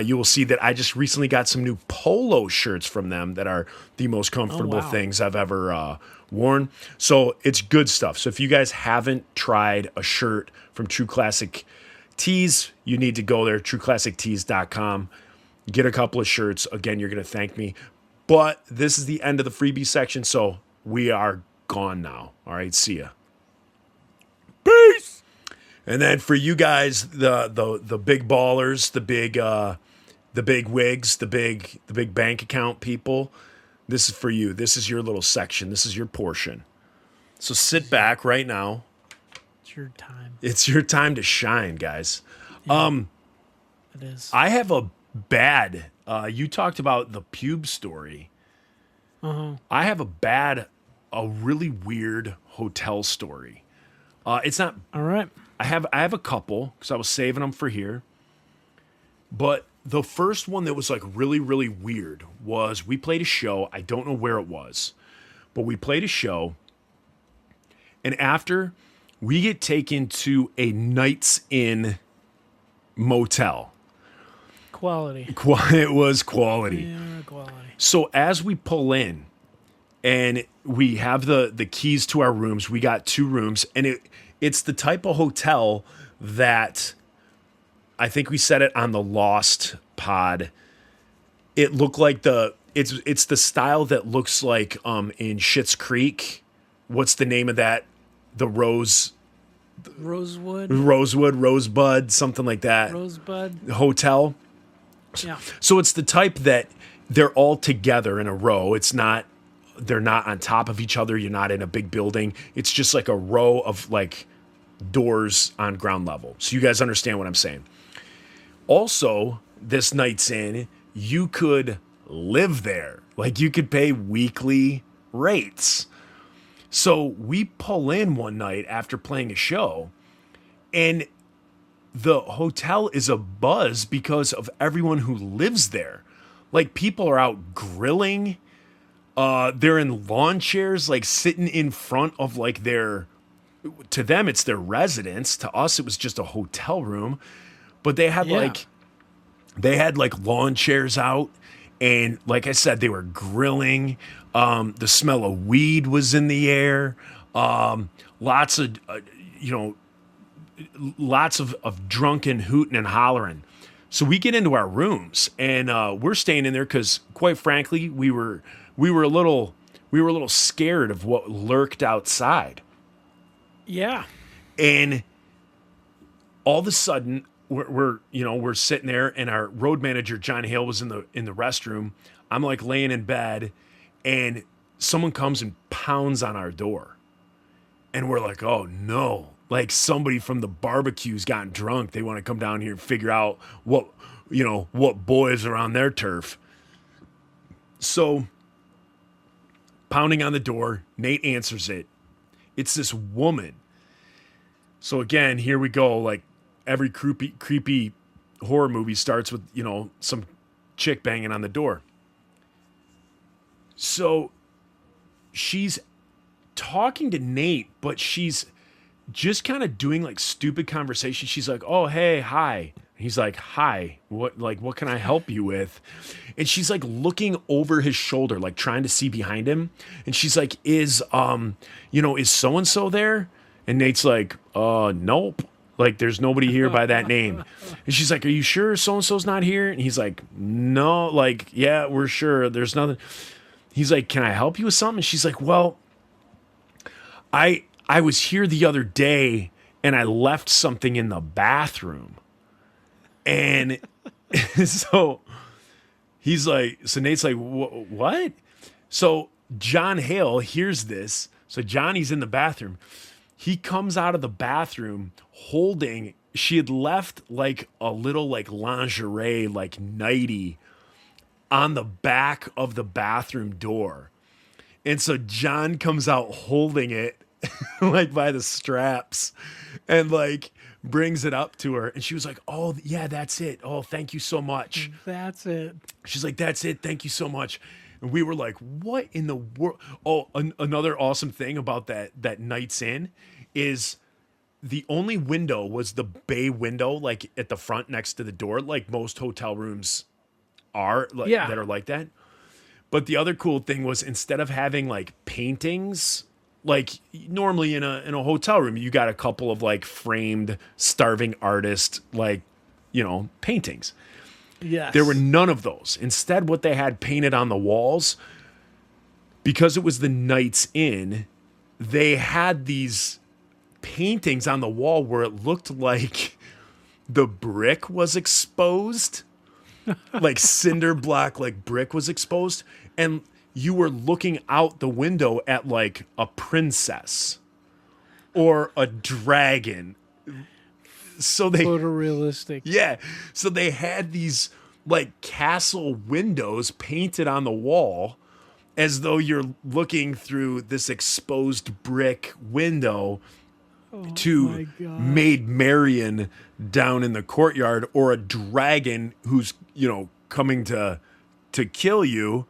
you will see that I just recently got some new polo shirts from them that are the most comfortable things I've ever worn. So it's good stuff. So if you guys haven't tried a shirt from True Classic Tees, you need to go there, trueclassictees.com. Get a couple of shirts. Again, you're going to thank me. But this is the end of the freebie section, so we are gone now. All right, see ya. And then for you guys, the big ballers, the big wigs, the big bank account people, this is for you. This is your little section. This is your portion. So sit back right now. It's your time. It's your time to shine, guys. It is. I have a bad. You talked about the pube story. I have a really weird hotel story. It's not. All right. I have a couple because I was saving them for here. But the first one that was like really, really weird was we played a show. I don't know where it was, but we played a show. And after we get taken to a Night's Inn motel. Quality. It was quality. Yeah, quality. So as we pull in and we have the keys to our rooms, we got 2 rooms, and it's the type of hotel that I think we said it on the Lost pod. It looked like it's the style that looks like in Schitt's Creek. What's the name of that? The Rosebud, something like that. Rosebud Hotel. Yeah. So it's the type that they're all together in a row. They're not on top of each other. You're not in a big building. It's just like a row of like doors on ground level. So you guys understand what I'm saying. Also, this Night's Inn, you could live there. Like you could pay weekly rates. So we pull in one night after playing a show, and the hotel is abuzz because of everyone who lives there. Like people are out grilling. They're in lawn chairs, like sitting in front of like to them, it's their residence. To us, it was just a hotel room, but they had like lawn chairs out. And like I said, they were grilling. The smell of weed was in the air. Lots of, lots of drunken hooting and hollering. So we get into our rooms, and we're staying in there because, quite frankly, we were a little scared of what lurked outside. Yeah. And all of a sudden, we're sitting there, and our road manager John Hale was in the restroom. I'm like laying in bed, and someone comes and pounds on our door, and we're like, oh no, like somebody from the barbecue's gotten drunk. They want to come down here and figure out what boys are on their turf. So pounding on the door, Nate answers it. It's this woman. So again, here we go. Like every creepy horror movie starts with, some chick banging on the door. So she's talking to Nate, but she's just kind of doing like stupid conversation. She's like, oh, hey, hi. He's like, hi, what can I help you with? And she's like looking over his shoulder, like trying to see behind him. And she's like, is so-and-so there? And Nate's like, nope. Like, there's nobody here by that name. And she's like, are you sure so-and-so's not here? And he's like, no, like, yeah, we're sure. There's nothing. He's like, can I help you with something? And she's like, well, I was here the other day and I left something in the bathroom. And so he's like, so Nate's like, what? So John Hale hears this. So Johnny's in the bathroom. He comes out of the bathroom holding, she had left like a little like lingerie, like nightie on the back of the bathroom door. And so John comes out holding it like by the straps and like brings it up to her. And she was like, oh yeah, that's it. Oh, thank you so much. That's it. She's like, that's it. Thank you so much. And we were like, what in the world? Oh, another awesome thing about that Night's Inn is the only window was the bay window, like at the front next to the door, like most hotel rooms are, like, that are like that. But the other cool thing was, instead of having like paintings, like normally in a hotel room, you got a couple of like framed starving artist, like, paintings. Yes. There were none of those. Instead, what they had painted on the walls, because it was the Night's Inn, they had these paintings on the wall where it looked like the brick was exposed. Like cinder block, like brick was exposed. And you were looking out the window at like a princess or a dragon. So they photorealistic. Yeah. So they had these like castle windows painted on the wall as though you're looking through this exposed brick window to Maid Marian down in the courtyard, or a dragon who's, coming to kill you,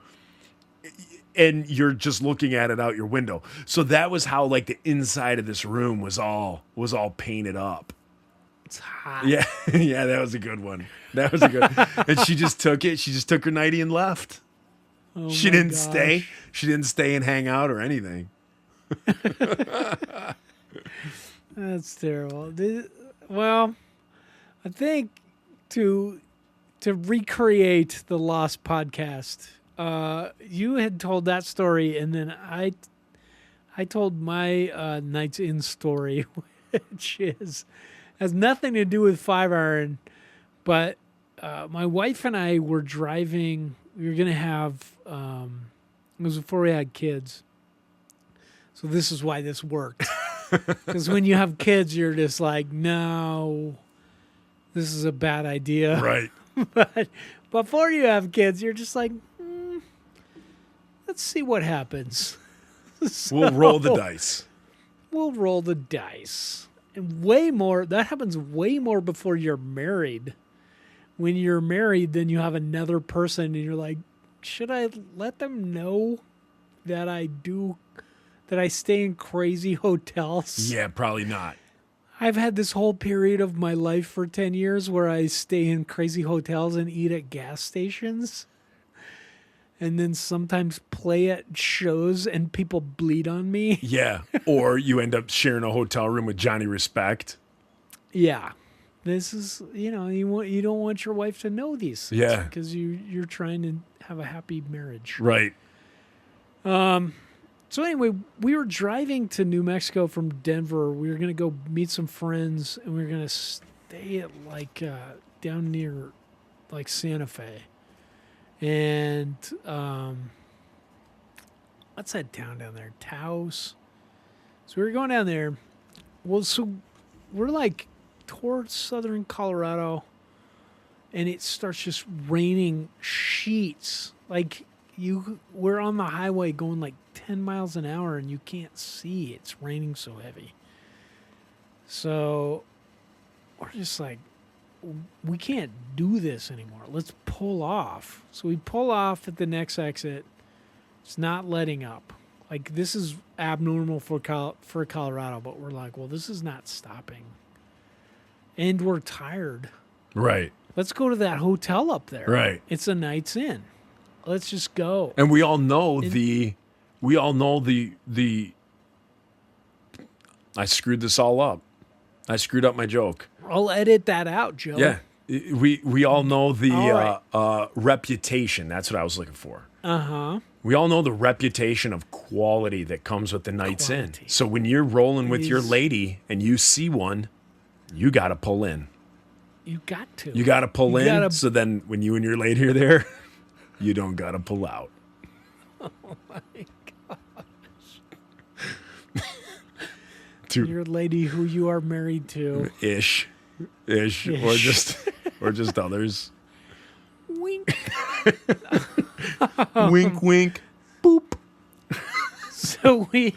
and you're just looking at it out your window. So that was how like the inside of this room was all painted up. It's hot. Yeah, yeah, that was a good one. That was a good. And she just took it. She just took her nightie and left. Oh She my didn't gosh. stay. She didn't stay and hang out or anything. That's terrible. Well, I think to recreate the Lost podcast, you had told that story, and then I told my Nights In story, which has nothing to do with Five Iron, but my wife and I were driving. We were going to have, it was before we had kids. So this is why this worked. Because when you have kids, you're just like, no, this is a bad idea. Right. But before you have kids, you're just like, let's see what happens. We'll roll the dice. We'll roll the dice. And that happens way more before you're married. When you're married, then you have another person and you're like, should I let them know that I stay in crazy hotels? Yeah, probably not. I've had this whole period of my life for 10 years where I stay in crazy hotels and eat at gas stations. And then sometimes play at shows and people bleed on me. Yeah. Or you end up sharing a hotel room with Johnny Respect. Yeah. This is, you don't want your wife to know these things. Yeah. Because you're trying to have a happy marriage. Right. So anyway, we were driving to New Mexico from Denver. We were going to go meet some friends, and we were going to stay at like down near like Santa Fe. And what's that town down there? Taos. So we were going down there. Well, so we're like towards southern Colorado, and it starts just raining sheets. Like we're on the highway going like 10 miles an hour, and you can't see. It's raining so heavy. So we're just like, we can't do this anymore. Let's pull off. So we pull off at the next exit. It's not letting up. Like, this is abnormal for Colorado, but we're like, well, this is not stopping. And we're tired. Right. Let's go to that hotel up there. Right. It's a Nights In. Let's just go. And we all know I screwed this all up. I screwed up my joke. I'll edit that out, Joe. Yeah. We all know the All reputation. That's what I was looking for. Uh-huh. We all know the reputation of quality that comes with the Nights In. Quality. So when you're rolling with your is- lady and you see one, you got to pull in. You got to. You got to pull You in. gotta- So then when you and your lady are there, you don't got to pull out. Oh, my God. Your lady who you are married to. Ish. Or just others. Wink. Wink, wink. Boop. So we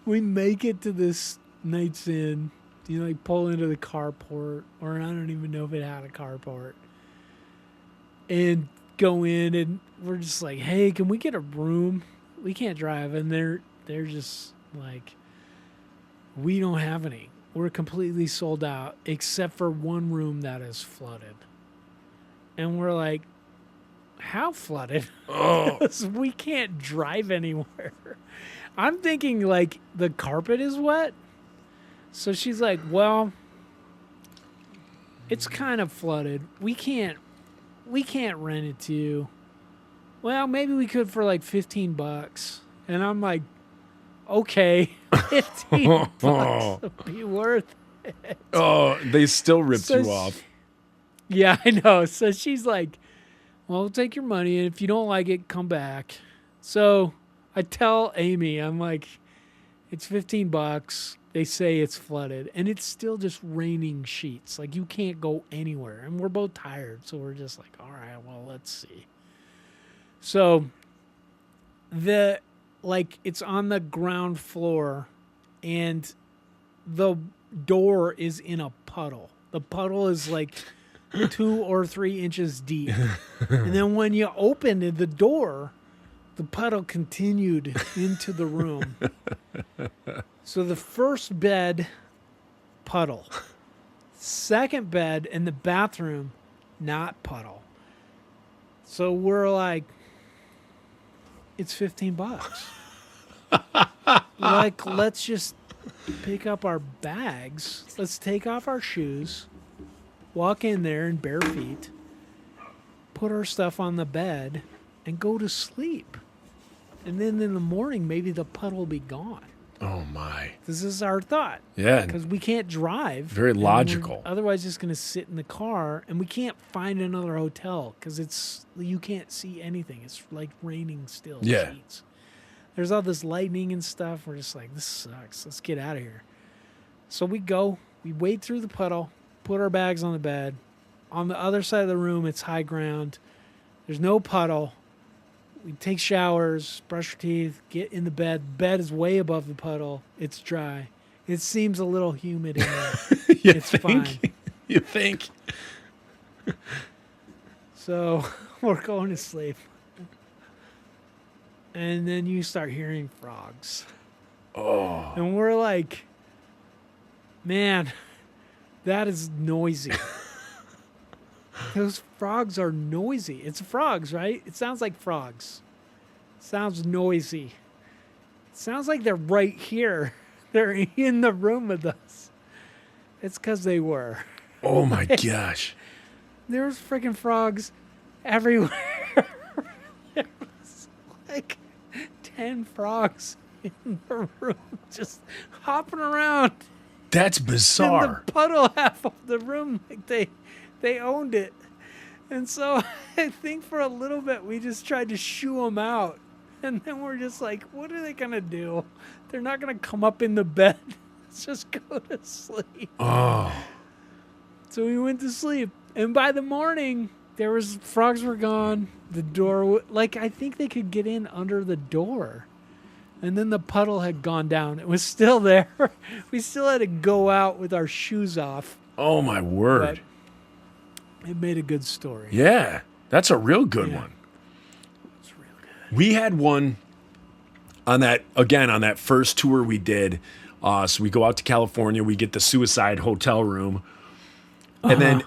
make it to this Nights In. You like pull into the carport, or I don't even know if it had a carport, and go in, and we're just like, hey, can we get a room? We can't drive, and they're just like, we don't have any. We're completely sold out except for one room that is flooded. And we're like, how flooded? Oh. 'Cause we can't drive anywhere. I'm thinking like the carpet is wet. So she's like, well, it's kind of flooded. We can't rent it to you. Well, maybe we could for like $15. And I'm like, okay, 15 bucks would be worth it. Oh, they still ripped So you off. Yeah, I know. So she's like, well, we'll take your money, and if you don't like it, come back. So I tell Amy, I'm like, it's 15 bucks. They say it's flooded, and it's still just raining sheets. Like, you can't go anywhere. And we're both tired, so we're just like, all right, well, let's see. So it's on the ground floor, and the door is in a puddle. The puddle is like 2 or 3 inches deep. And then when you opened the door, the puddle continued into the room. So the first bed, puddle. Second bed in the bathroom, not puddle. So we're like, it's 15 bucks. Like, let's just pick up our bags. Let's take off our shoes, walk in there in bare feet, put our stuff on the bed, and go to sleep. And then in the morning, maybe the puddle will be gone. Oh, my. This is our thought. Yeah. Because we can't drive. Very logical. Otherwise, just going to sit in the car, and we can't find another hotel because you can't see anything. It's like raining still. Yeah. Sheets. There's all this lightning and stuff. We're just like, this sucks. Let's get out of here. So we go. We wade through the puddle, put our bags on the bed. On the other side of the room, it's high ground. There's no puddle. We take showers, brush our teeth, get in the bed. Bed is way above the puddle. It's dry. It seems a little humid in there. It's fine. You think? So we're going to sleep. And then you start hearing frogs. Oh. And we're like, man, that is noisy. Those frogs are noisy. It's frogs, right? It sounds like frogs. Sounds noisy. It sounds like they're right here. They're in the room with us. It's because they were. Oh, my gosh. There was freaking frogs everywhere. There was like 10 frogs in the room just hopping around. That's bizarre. In the puddle half of the room. Like they owned it. And so I think for a little bit we just tried to shoo them out. And then we're just like, what are they going to do? They're not going to come up in the bed. Let's just go to sleep. Oh. So we went to sleep. And by the morning, frogs were gone. The door, I think they could get in under the door. And then the puddle had gone down. It was still there. We still had to go out with our shoes off. Oh, my word. But it made a good story. Yeah. That's a real good one. It's real good. We had one on that first tour we did. So we go out to California. We get the Suicide hotel room. And then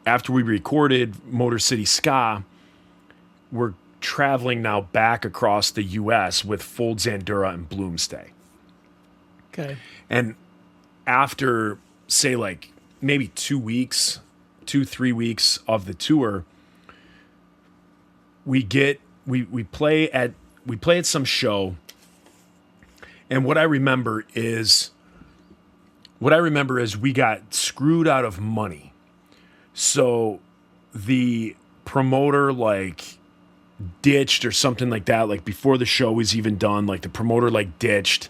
after we recorded Motor City Ska, we're traveling now back across the U.S. with Fold Zandura and Bloomstay. Okay. And after, say, maybe 3 weeks of the tour, we play at some show, and what I remember is we got screwed out of money. So the promoter ditched or something like that, before the show was even done, the promoter ditched,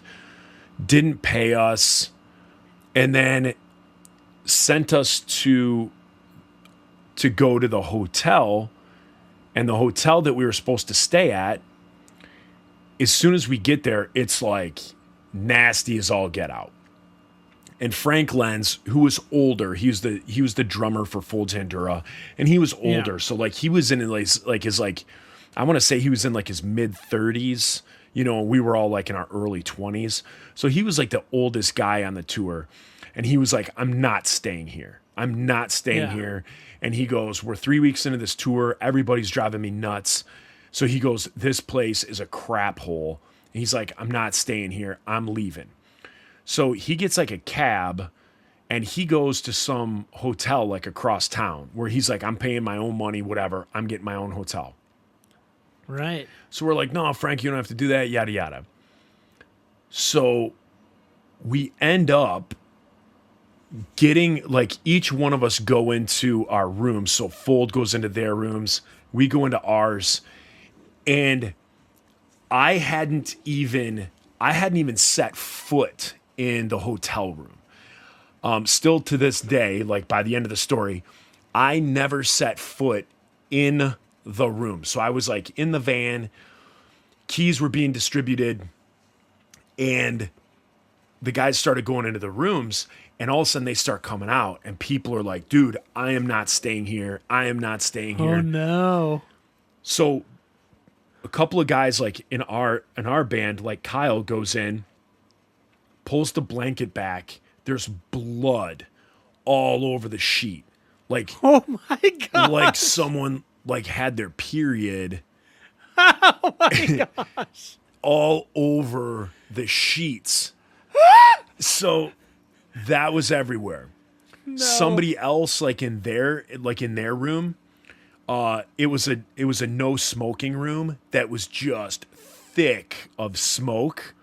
didn't pay us, and then sent us to go to the hotel. And the hotel that we were supposed to stay at, as soon as we get there, it's nasty as all get out. And Frank Lenz, who was older, he was the drummer for Fold Zandura, and he was older. Yeah. So he was in his I want to say he was in his mid 30s, and we were all in our early 20s. So he was the oldest guy on the tour. And he was like, I'm not staying here. I'm not staying here. And he goes, we're 3 weeks into this tour. Everybody's driving me nuts. So he goes, this place is a crap hole. And he's like, I'm not staying here. I'm leaving. So he gets a cab and he goes to some hotel across town where he's like, I'm paying my own money, whatever. I'm getting my own hotel. Right. So we're like, no, Frank, you don't have to do that, yada, yada. So we end up getting, like, each one of us go into our rooms. So Fold goes into their rooms, we go into ours, and I hadn't even set foot in the hotel room. Still to this day, like by the end of the story, I never set foot in the room. So I was like in the van, keys were being distributed, and the guys started going into the rooms, and all of a sudden they start coming out, and people are like, dude, I am not staying here. I am not staying here. Oh no. So a couple of guys like in our band, like Kyle goes in, pulls the blanket back. There's blood all over the sheet. Like, Oh my god. like someone like had their period Oh my gosh. all over the sheets. So that was everywhere. No. Somebody else like in their room, it was a no smoking room that was just thick of smoke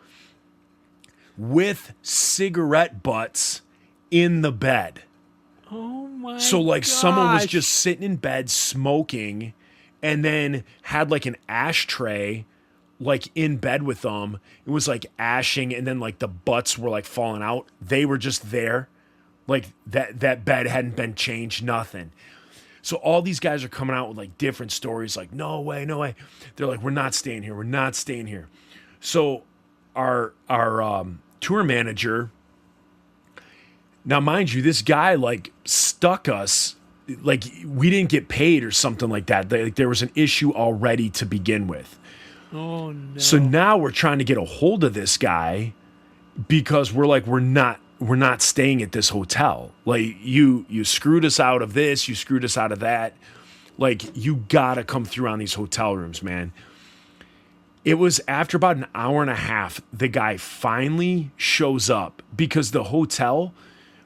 with cigarette butts in the bed. Oh my So like someone was gosh. just sitting in bed smoking and then had like an ashtray like in bed with them. It was like ashing and then like the butts were like falling out. They were just there. Like that bed hadn't been changed, nothing. So all these guys are coming out with like different stories like no way, no way. They're like we're not staying here. We're not staying here. So our tour manager, now mind you, this guy like stuck us, like we didn't get paid or something like that. Like there was an issue already to begin with. Oh no. So now we're trying to get a hold of this guy because we're like we're not staying at this hotel. Like you screwed us out of this, you screwed us out of that. Like you gotta come through on these hotel rooms, man. It was after about an hour and a half, the guy finally shows up because the hotel,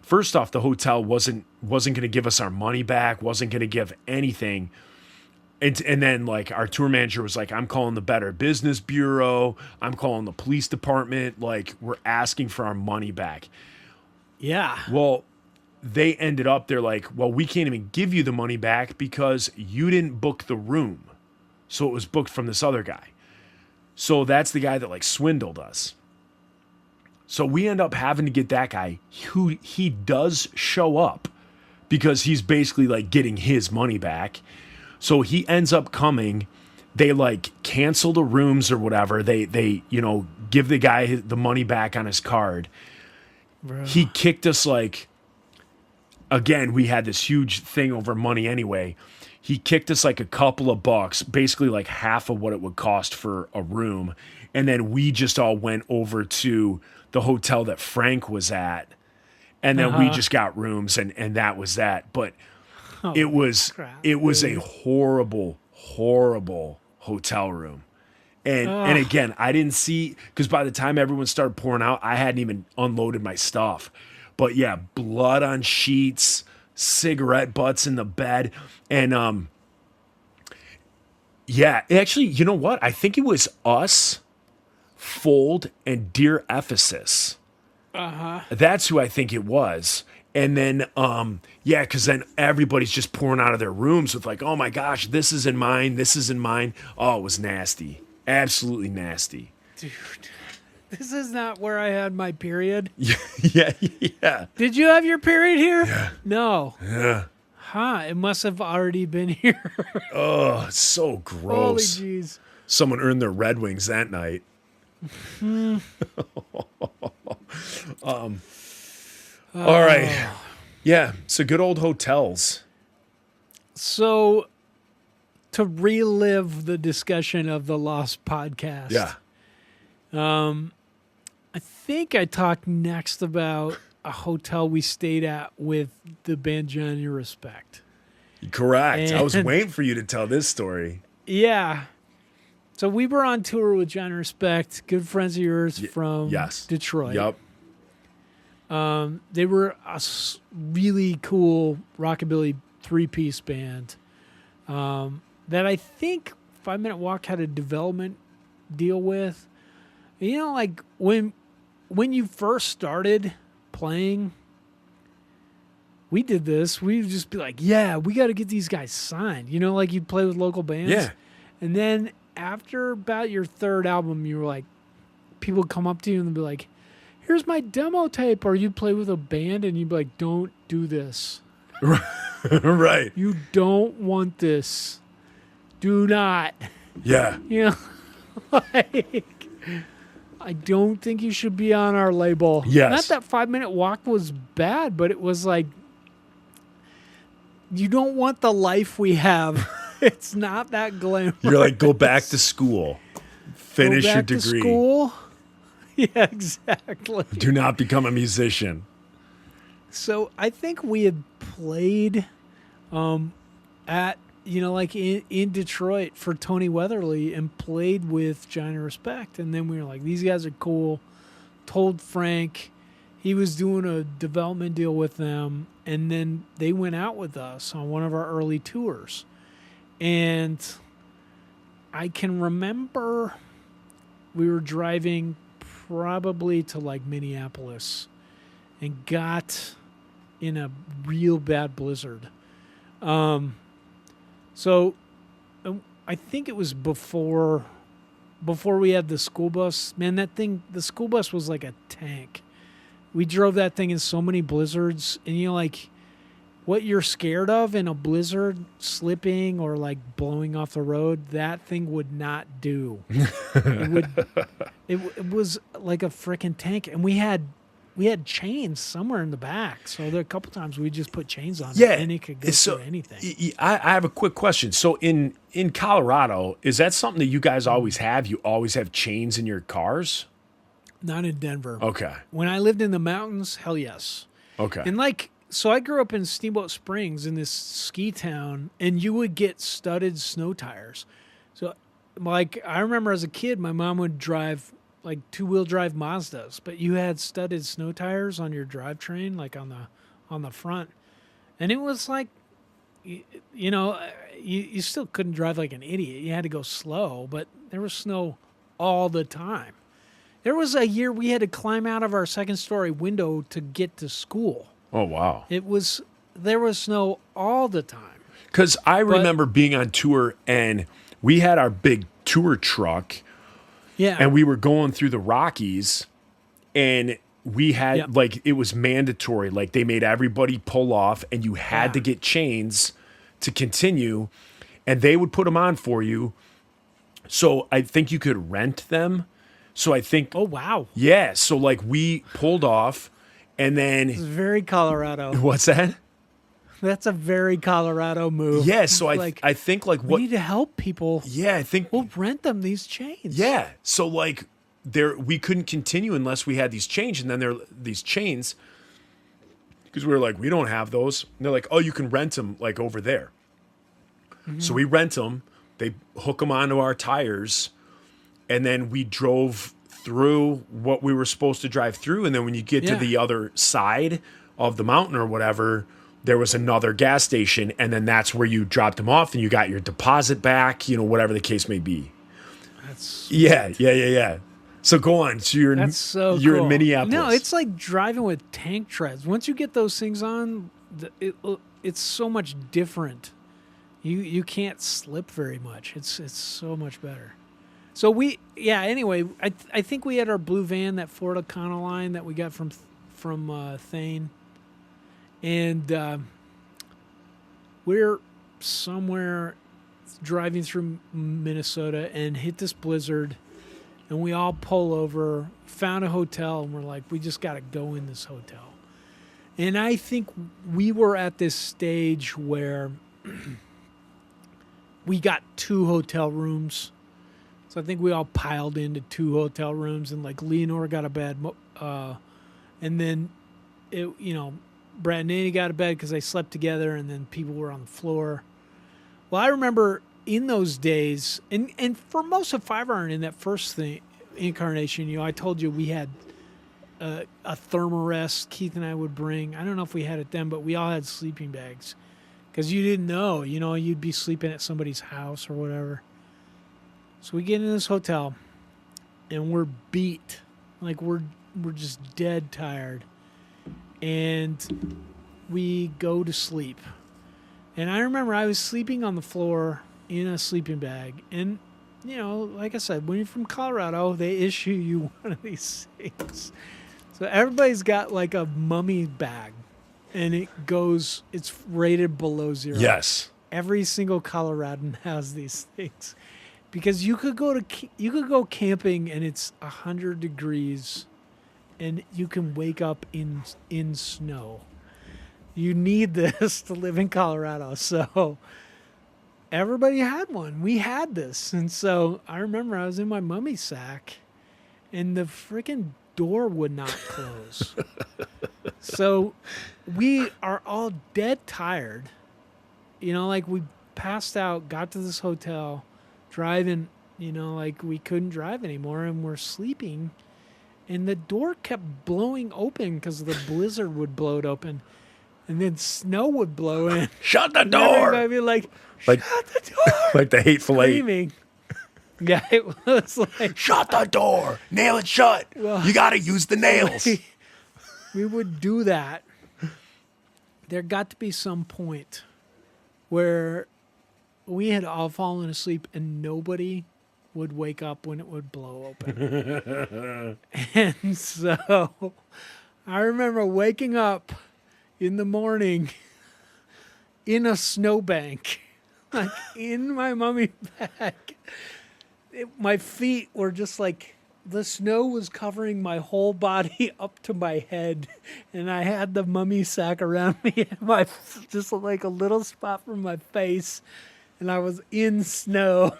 first off, the hotel wasn't going to give us our money back, wasn't going to give anything. And then like our tour manager was like, I'm calling the Better Business Bureau. I'm calling the police department. Like we're asking for our money back. Yeah. Well, they ended up, they're like, well, we can't even give you the money back because you didn't book the room. So it was booked from this other guy. So that's the guy that like swindled us. So we end up having to get that guy who he does show up because he's basically like getting his money back. So he ends up coming. They like cancel the rooms or whatever. They give the guy the money back on his card. Bro. He kicked us like, again, we had this huge thing over money anyway. He kicked us like a couple of bucks, basically like half of what it would cost for a room. And then we just all went over to the hotel that Frank was at. And then we just got rooms and that was that. But it was a horrible, horrible hotel room. And again, I didn't see, because by the time everyone started pouring out, I hadn't even unloaded my stuff. But yeah, blood on sheets, cigarette butts in the bed. And yeah, actually, you know what? I think it was us, Fold, and Dear Ephesus. That's who I think it was. And then, yeah, because then everybody's just pouring out of their rooms with like, oh my gosh, this isn't mine, this isn't mine. Oh, it was nasty. Absolutely nasty. Dude, this is not where I had my period. Yeah. Did you have your period here? Yeah. No. Yeah. Huh, it must have already been here. Oh, it's so Holy gross. jeez. Someone earned their Red Wings that night. All right. Yeah, so good old hotels. So, to relive the discussion of the Lost podcast, Yeah. I think I talked next about a hotel we stayed at with the band Johnny Respect. Correct. I was And- waiting for you to tell this story. Yeah. So we were on tour with Johnny Respect, good friends of yours from Yes. Detroit. Yep. They were a really cool rockabilly three-piece band that I think 5 Minute Walk had a development deal with. You know, like when you first started playing, we did this. We'd just be like, yeah, we got to get these guys signed. You know, like you'd play with local bands. Yeah. And then after about your third album, you were like, people would come up to you and be like, here's my demo tape. Or you'd play with a band and you'd be like, don't do this. Right. You don't want this. Do not. Yeah. You know, like, I don't think you should be on our label. Yes. Not that 5 Minute Walk was bad, but it was like, you don't want the life we have. It's not that glamorous. You're like, go back to school. Finish Go your back to degree. school. Yeah, exactly. Do not become a musician. So I think we had played at, you know, like in Detroit for Tony Weatherly and played with Giant Respect. And then we were like, these guys are cool. Told Frank. He was doing a development deal with them. And then they went out with us on one of our early tours. And I can remember we were driving probably to like Minneapolis and got in a real bad blizzard. So I think it was before we had the school bus. Man, the school bus was like a tank. We drove that thing in so many blizzards, and you know, like what you're scared of in a blizzard, slipping or like blowing off the road, that thing would not do. It was like a freaking tank, and we had chains somewhere in the back. So there a couple times we just put chains on it, and it could go through anything. I have a quick question. So in Colorado, is that something that you guys always have? You always have chains in your cars? Not in Denver. Okay. When I lived in the mountains, hell yes. Okay. And like, so I grew up in Steamboat Springs in this ski town, and you would get studded snow tires. So like, I remember as a kid, my mom would drive like 2-wheel drive Mazdas, but you had studded snow tires on your drivetrain, like on the front. And it was like, you know, you still couldn't drive like an idiot. You had to go slow, but there was snow all the time. There was a year we had to climb out of our second-story window to get to school. Oh, wow. There was snow all the time. Because I remember being on tour, and we had our big tour truck, Yeah. and we were going through the Rockies, and we had, like, it was mandatory. Like, they made everybody pull off, and you had to get chains to continue, and they would put them on for you. So I think you could rent them. So I think... Oh, wow. Yeah. So, like, we pulled off, and then... It's very Colorado. What's that? That's a very Colorado move. Yeah, so I think, like, we need to help people. Yeah, I think... We'll rent them these chains. Yeah. So, like, we couldn't continue unless we had these chains, and then these chains, because we were like, we don't have those. And they're like, oh, you can rent them, like, over there. Mm-hmm. So we rent them. They hook them onto our tires, and then we drove through what we were supposed to drive through. And then when you get to the other side of the mountain or whatever, there was another gas station. And then that's where you dropped them off and you got your deposit back, you know, whatever the case may be. That's Yeah. So go on. So you're cool. in Minneapolis. No, it's like driving with tank treads. Once you get those things on, it's so much different. You can't slip very much. It's so much better. So anyway, I think we had our blue van, that Ford Econoline that we got from Thane. And we're somewhere driving through Minnesota and hit this blizzard, and we all pull over, found a hotel, and we're like, we just got to go in this hotel. And I think we were at this stage where we got 2 hotel rooms. So I think we all piled into 2 hotel rooms, and like Leonore got a bed, and then Brad and Annie got a bed because they slept together, and then people were on the floor. Well, I remember in those days, and for most of Five Iron in that first incarnation, I told you we had a thermarest Keith and I would bring. I don't know if we had it then, but we all had sleeping bags because you didn't know, you'd be sleeping at somebody's house or whatever. So we get in this hotel, and we're beat. Like, we're just dead tired. And we go to sleep. And I remember I was sleeping on the floor in a sleeping bag. And, you know, like I said, when you're from Colorado, they issue you one of these things. So everybody's got like a mummy bag. And it's rated below 0. Yes. Every single Coloradan has these things. Because you could go camping and it's 100 degrees and you can wake up in snow. You need this to live in Colorado. So everybody had one. We had this. And so I remember I was in my mummy sack and the freaking door would not close. So we are all dead tired. You know, like we passed out, got to this hotel, driving, you know, like we couldn't drive anymore and we're sleeping. And the door kept blowing open because the blizzard would blow it open. And then snow would blow in. Shut the And door! everybody would be like, shut the door! Like the Hateful Eight. Screaming. Yeah, it was like... Shut the door! Nail it shut! Well, you gotta use the nails! We would do that. There got to be some point where we had all fallen asleep and nobody would wake up when it would blow open. And so I remember waking up in the morning in a snowbank, like in my mummy bag. My feet were just like, the snow was covering my whole body up to my head, and I had the mummy sack around me, and just like a little spot from my face, and I was in snow.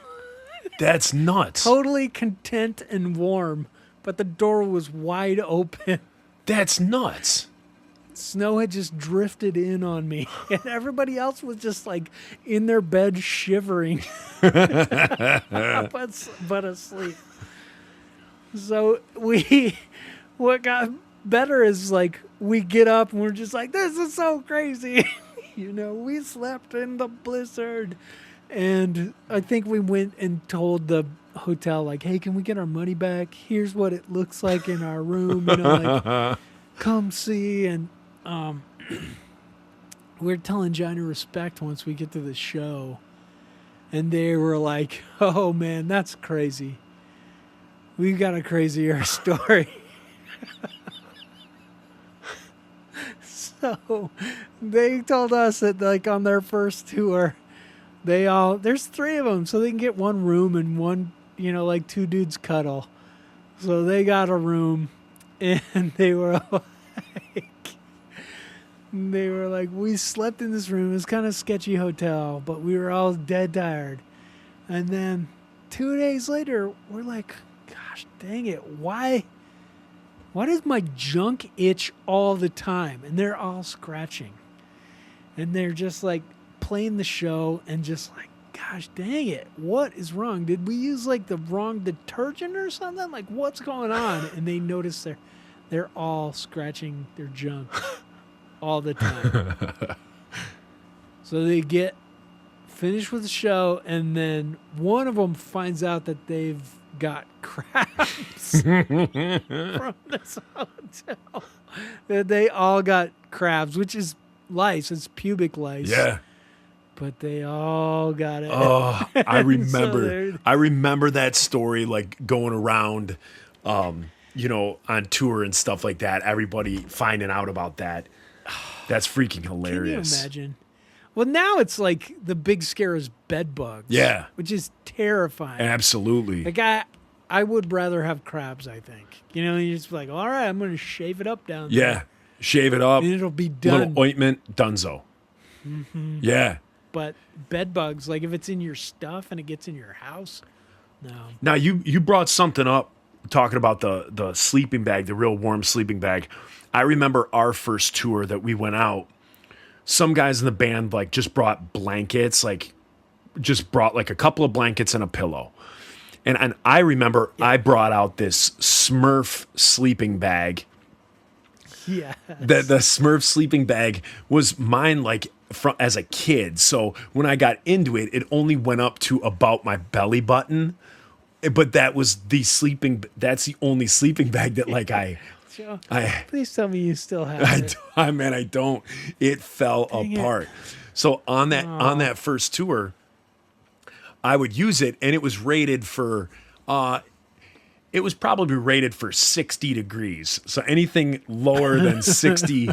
That's nuts. Totally content and warm, but the door was wide open. That's nuts. Snow had just drifted in on me, and everybody else was just like in their bed shivering, but asleep. So what got better is like we get up and we're just like, this is so crazy. You know, we slept in the blizzard. And I think we went and told the hotel, like, hey, can we get our money back? Here's what it looks like in our room. You know, like, come see. And we're telling Johnny Respect once we get to the show. And they were like, oh, man, that's crazy. We've got a crazier story. So they told us that, like, on their first tour, there's 3 of them, so they can get one room and one, you know, like 2 dudes cuddle. So they got a room, and they were like, we slept in this room. It was kind of a sketchy hotel, but we were all dead tired. And then 2 days later, we're like, gosh dang it, why does my junk itch all the time? And they're all scratching. And they're just like playing the show and just like, gosh dang it, what is wrong? Did we use like the wrong detergent or something? Like, what's going on? And they notice they're all scratching their junk all the time. So they get finished with the show, and then one of them finds out that they've got crabs from this hotel. That they all got crabs, which is lice. It's pubic lice. Yeah. But they all got it. Oh, I So remember that story, like going around, you know, on tour and stuff like that. Everybody finding out about that. That's freaking hilarious. Can you imagine? Well, now it's like the big scare is bed bugs. Yeah. Which is terrifying. Absolutely. Like I would rather have crabs, I think. You know, you're just like, all right, I'm going to shave it up down there. Yeah. Shave it up. And it'll be done. Little ointment, dunzo. Mm-hmm. Yeah. But bed bugs, like if it's in your stuff and it gets in your house, no. Now, you brought something up talking about the sleeping bag, the real warm sleeping bag. I remember our first tour that we went out. Some guys in the band like just brought blankets, like just brought like a couple of blankets and a pillow. And I remember I brought out this Smurf sleeping bag. Yeah. The Smurf sleeping bag was mine like as a kid. So when I got into it, it only went up to about my belly button but that was that's the only sleeping bag that like Joe, I please tell me you still have it. I don't. It fell apart. So on that first tour, I would use it, and it was rated for. It was probably rated for 60 degrees. So anything lower than 60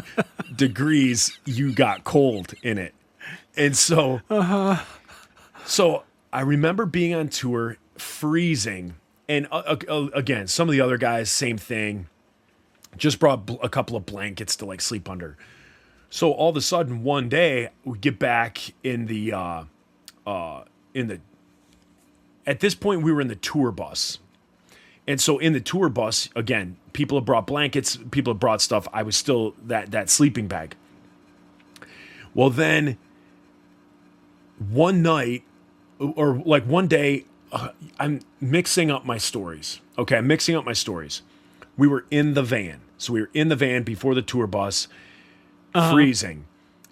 degrees, you got cold in it. And so, so I remember being on tour, freezing, and again, some of the other guys, same thing. Just brought a couple of blankets to like sleep under. So all of a sudden, one day we get back in the. At this point, we were in the tour bus. And so in the tour bus, again, people have brought blankets, people have brought stuff. I was still that sleeping bag. Well, then one night, or like one day, I'm mixing up my stories. Okay, I'm mixing up my stories. We were in the van. So we were in the van before the tour bus, freezing.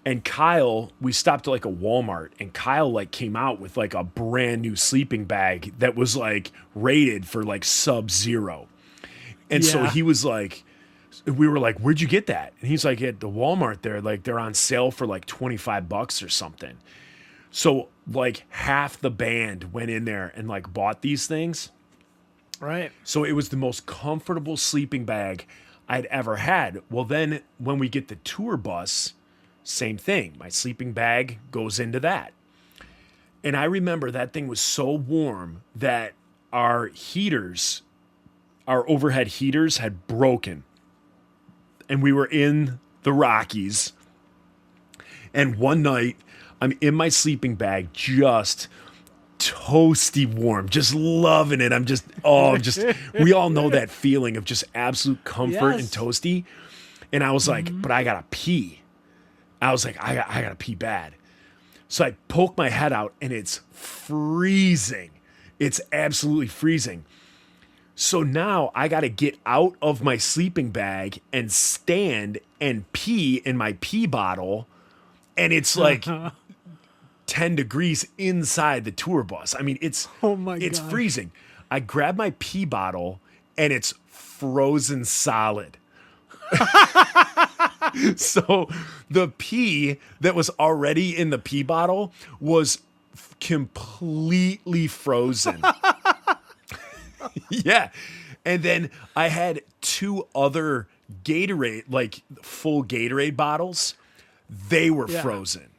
And Kyle, we stopped at like a Walmart, and Kyle like came out with like a brand new sleeping bag that was like rated for like sub-zero. And so he was like, we were like, where'd you get that? And he's like, at the Walmart there, like they're on sale for like $25 or something. So like half the band went in there and like bought these things. Right. So it was the most comfortable sleeping bag I'd ever had. Well, then when we get the tour bus, same thing. My sleeping bag goes into that. And I remember that thing was so warm that our overhead heaters had broken. And we were in the Rockies. And one night, I'm in my sleeping bag, just toasty warm, just loving it. We all know that feeling of just absolute comfort and toasty. And I was like, but I gotta pee. I was like, I gotta pee bad. So I poke my head out, and it's freezing. It's absolutely freezing. So now I gotta get out of my sleeping bag and stand and pee in my pee bottle. And it's like 10 degrees inside the tour bus. I mean, it's freezing. I grab my pee bottle, and it's frozen solid. So the pee that was already in the pee bottle was completely frozen. Yeah. And then I had 2 other Gatorade, like full Gatorade bottles. They were frozen.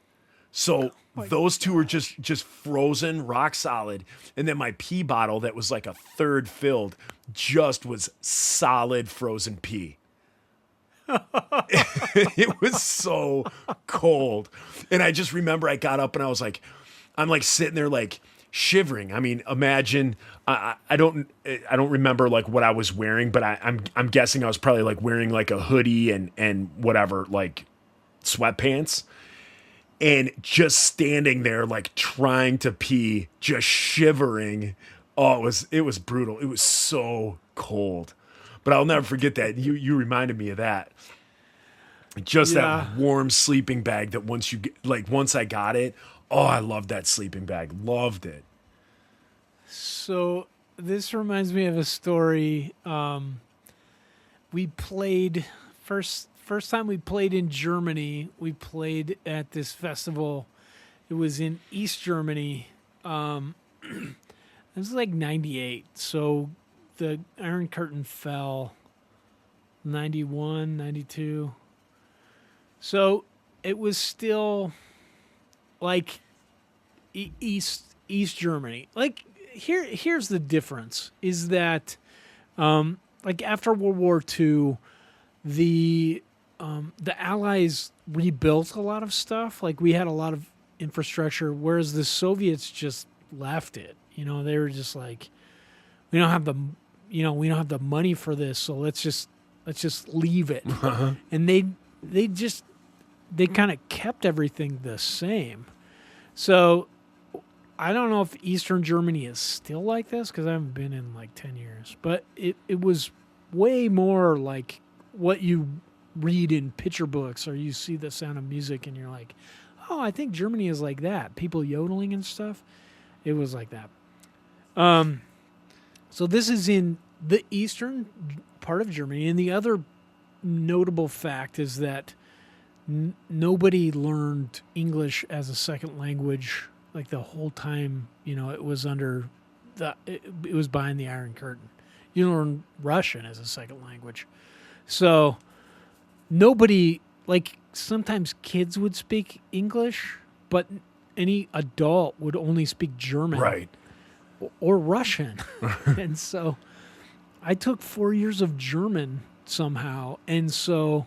So those 2 were just frozen, rock solid. And then my pee bottle that was like a third filled just was solid frozen pee. It was so cold. And I just remember I got up and I was like, I'm like sitting there like shivering. I mean, imagine I don't remember like what I was wearing, but I'm guessing I was probably like wearing like a hoodie and whatever, like sweatpants, and just standing there like trying to pee, just shivering. Oh, it was brutal. It was so cold. But I'll never forget that. You reminded me of that. Just that warm sleeping bag that once I got it, I loved that sleeping bag. Loved it. So this reminds me of a story. We played first time we played in Germany. We played at this festival. It was in East Germany. It was like 98. So the Iron Curtain fell 91, 92. So it was still like East Germany. Like here's the difference is that like after World War II, the Allies rebuilt a lot of stuff. Like we had a lot of infrastructure, whereas the Soviets just left it. You know, they were just like, we don't have the money for this, so let's just leave it. And they kind of kept everything the same. So I don't know if Eastern Germany is still like this because I haven't been in like 10 years, but it was way more like what you read in picture books, or you see The Sound of Music and you're like, oh, I think Germany is like that. People yodeling and stuff. It was like that. So this is in the eastern part of Germany. And the other notable fact is that nobody learned English as a second language like the whole time, it was under it was behind the Iron Curtain. You learn Russian as a second language. So nobody, like sometimes kids would speak English, but any adult would only speak German. Right. Or Russian. And so I took 4 years of German somehow. And so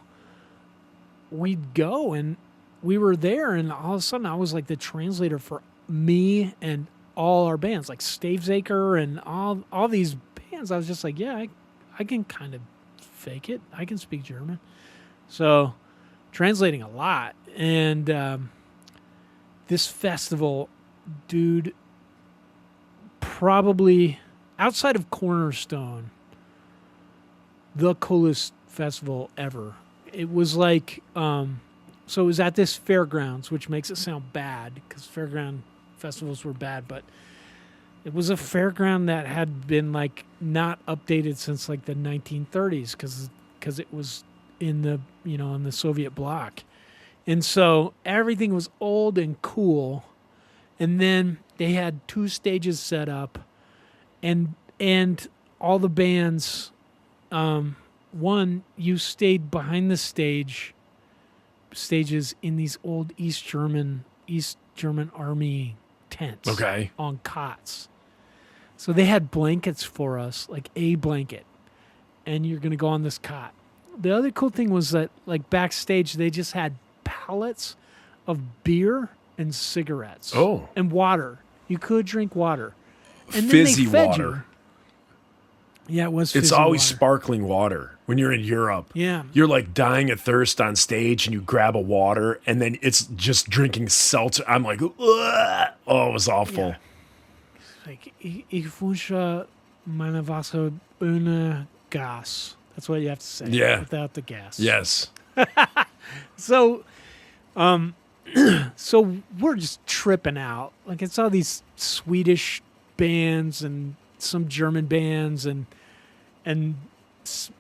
we'd go and we were there, and all of a sudden I was like the translator for me and all our bands, like Stavesacre and all these bands. I was just like, yeah, I can kind of fake it. I can speak German. So translating a lot. And this festival, dude, probably outside of Cornerstone, the coolest festival ever. It was like, so it was at this fairgrounds, which makes it sound bad because fairground festivals were bad, but it was a fairground that had been like not updated since like the 1930s because it was in the, in the Soviet bloc. And so everything was old and cool. And then they had 2 stages set up, and all the bands, one, you stayed behind the stages in these old East German army tents. Okay. On cots. So they had blankets for us, like a blanket, and you're going to go on this cot. The other cool thing was that like backstage, they just had pallets of beer and cigarettes. Oh. And water. You could drink water. And Fizzy then they fed water. You. Yeah, it was fizzy It's always water. sparkling water when you're in Europe. Yeah. You're like dying of thirst on stage and you grab a water and then it's just drinking seltzer. I'm like, ugh. Oh, it was awful. Yeah. Like, ich wünsche meine Wasser ohne Gas. That's what you have to say. Yeah. Without the gas. Yes. So, so we're just tripping out. Like it's all these Swedish bands and some German bands and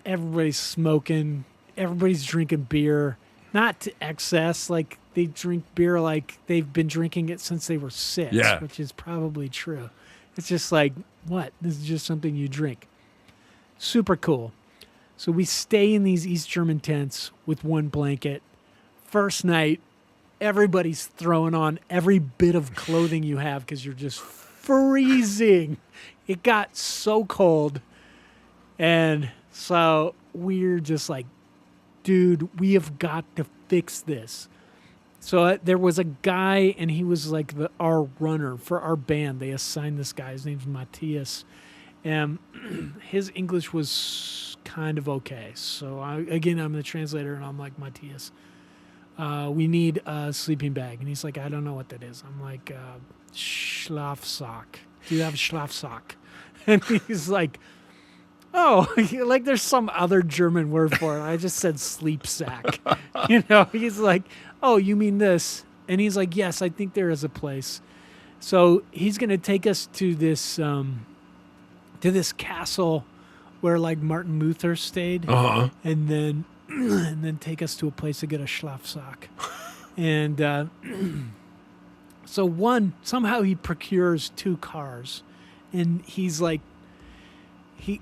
everybody's smoking. Everybody's drinking beer, not to excess. Like they drink beer like they've been drinking it since they were 6, Yeah. which is probably true. It's just like, what? This is just something you drink. Super cool. So we stay in these East German tents with one blanket. First night, everybody's throwing on every bit of clothing you have because you're just freezing. It got so cold. And so we're just like, dude, we have got to fix this. So there was a guy, and he was like our runner for our band. They assigned this guy. His name's Matthias. And his English was kind of okay. So, I'm the translator, and I'm like, Matthias, we need a sleeping bag. And he's like, I don't know what that is. I'm like, Schlafsack. Do you have a Schlafsack? And he's like, oh, like there's some other German word for it. I just said sleep sack. He's like, oh, you mean this? And he's like, yes, I think there is a place. So he's going to take us to this castle where like Martin Luther stayed, and then take us to a place to get a Schlafsack. And so somehow he procures 2 cars, and he's like,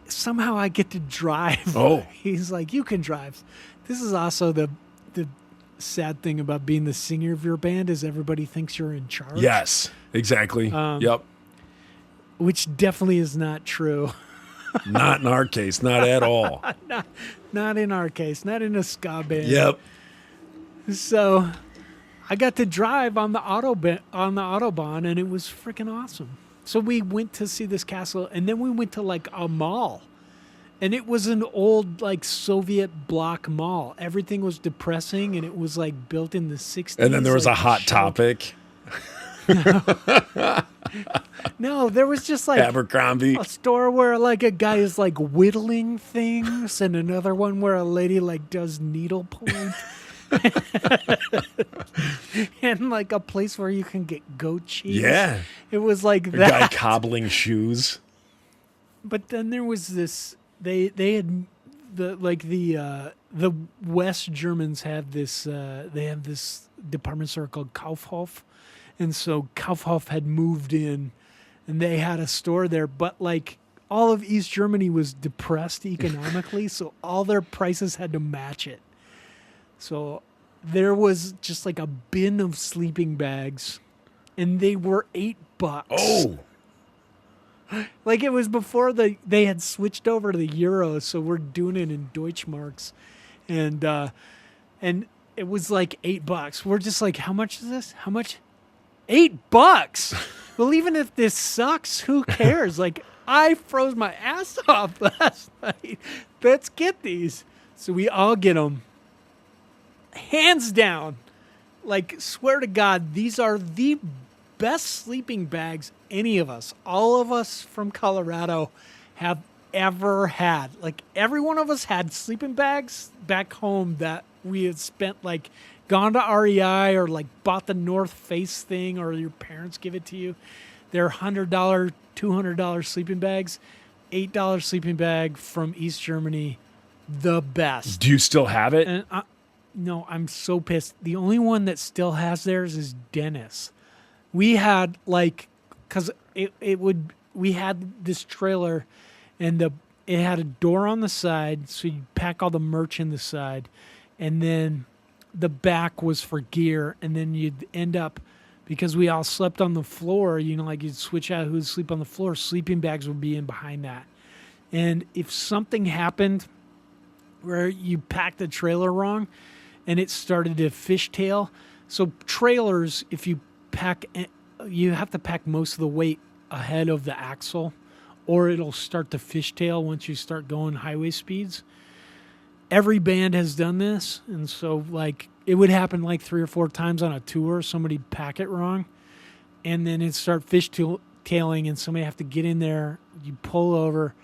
somehow I get to drive. Oh. He's like, you can drive. This is also the sad thing about being the singer of your band is everybody thinks you're in charge. Yes, exactly. Yep. Which definitely is not true. Not in our case, not at all. Not in our case, not in a ska band. Yep. So I got to drive on the Autobahn, and it was freaking awesome. So we went to see this castle, and then we went to like a mall. And it was an old like Soviet bloc mall. Everything was depressing, and it was like built in the 60s. And then there was like a Hot Topic. No, there was just like Abercrombie. a store where like a guy is like whittling things, and another one where a lady like does needlepoint. And like a place where you can get goat cheese. Yeah. It was like A that. guy cobbling shoes. But then there was this. They had the West Germans have this. They have this department store called Kaufhof, and so Kaufhof had moved in, and they had a store there. But like all of East Germany was depressed economically, so all their prices had to match it. So there was just like a bin of sleeping bags, and they were $8. Oh. Like it was before they had switched over to the euro, so we're doing it in Deutschmarks, and it was like $8. We're just like, how much is this? How much? $8. Well, even if this sucks, who cares? Like I froze my ass off last night. Let's get these. So we all get them, hands down. Like swear to God, these are the best sleeping bags any of us, all of us from Colorado, have ever had. Like every one of us had sleeping bags back home that we had spent, like gone to REI or like bought the North Face thing, or your parents give it to you. They're $100, $200 sleeping bags. $8 sleeping bag from East Germany, the best. Do you still have it? And no, I'm so pissed. The only one that still has theirs is Dennis. We had like, cause we had this trailer, and it had a door on the side, so you pack all the merch in the side, and then the back was for gear, and then you'd end up, because we all slept on the floor, like you'd switch out who'd sleep on the floor, sleeping bags would be in behind that. And if something happened where you packed the trailer wrong and it started to fishtail, so trailers, if you you have to pack most of the weight ahead of the axle, or it'll start to fishtail once you start going highway speeds. Every band has done this, and so like it would happen like 3 or 4 times on a tour. Somebody pack it wrong, and then it start fishtailing, and somebody have to get in there. You pull over,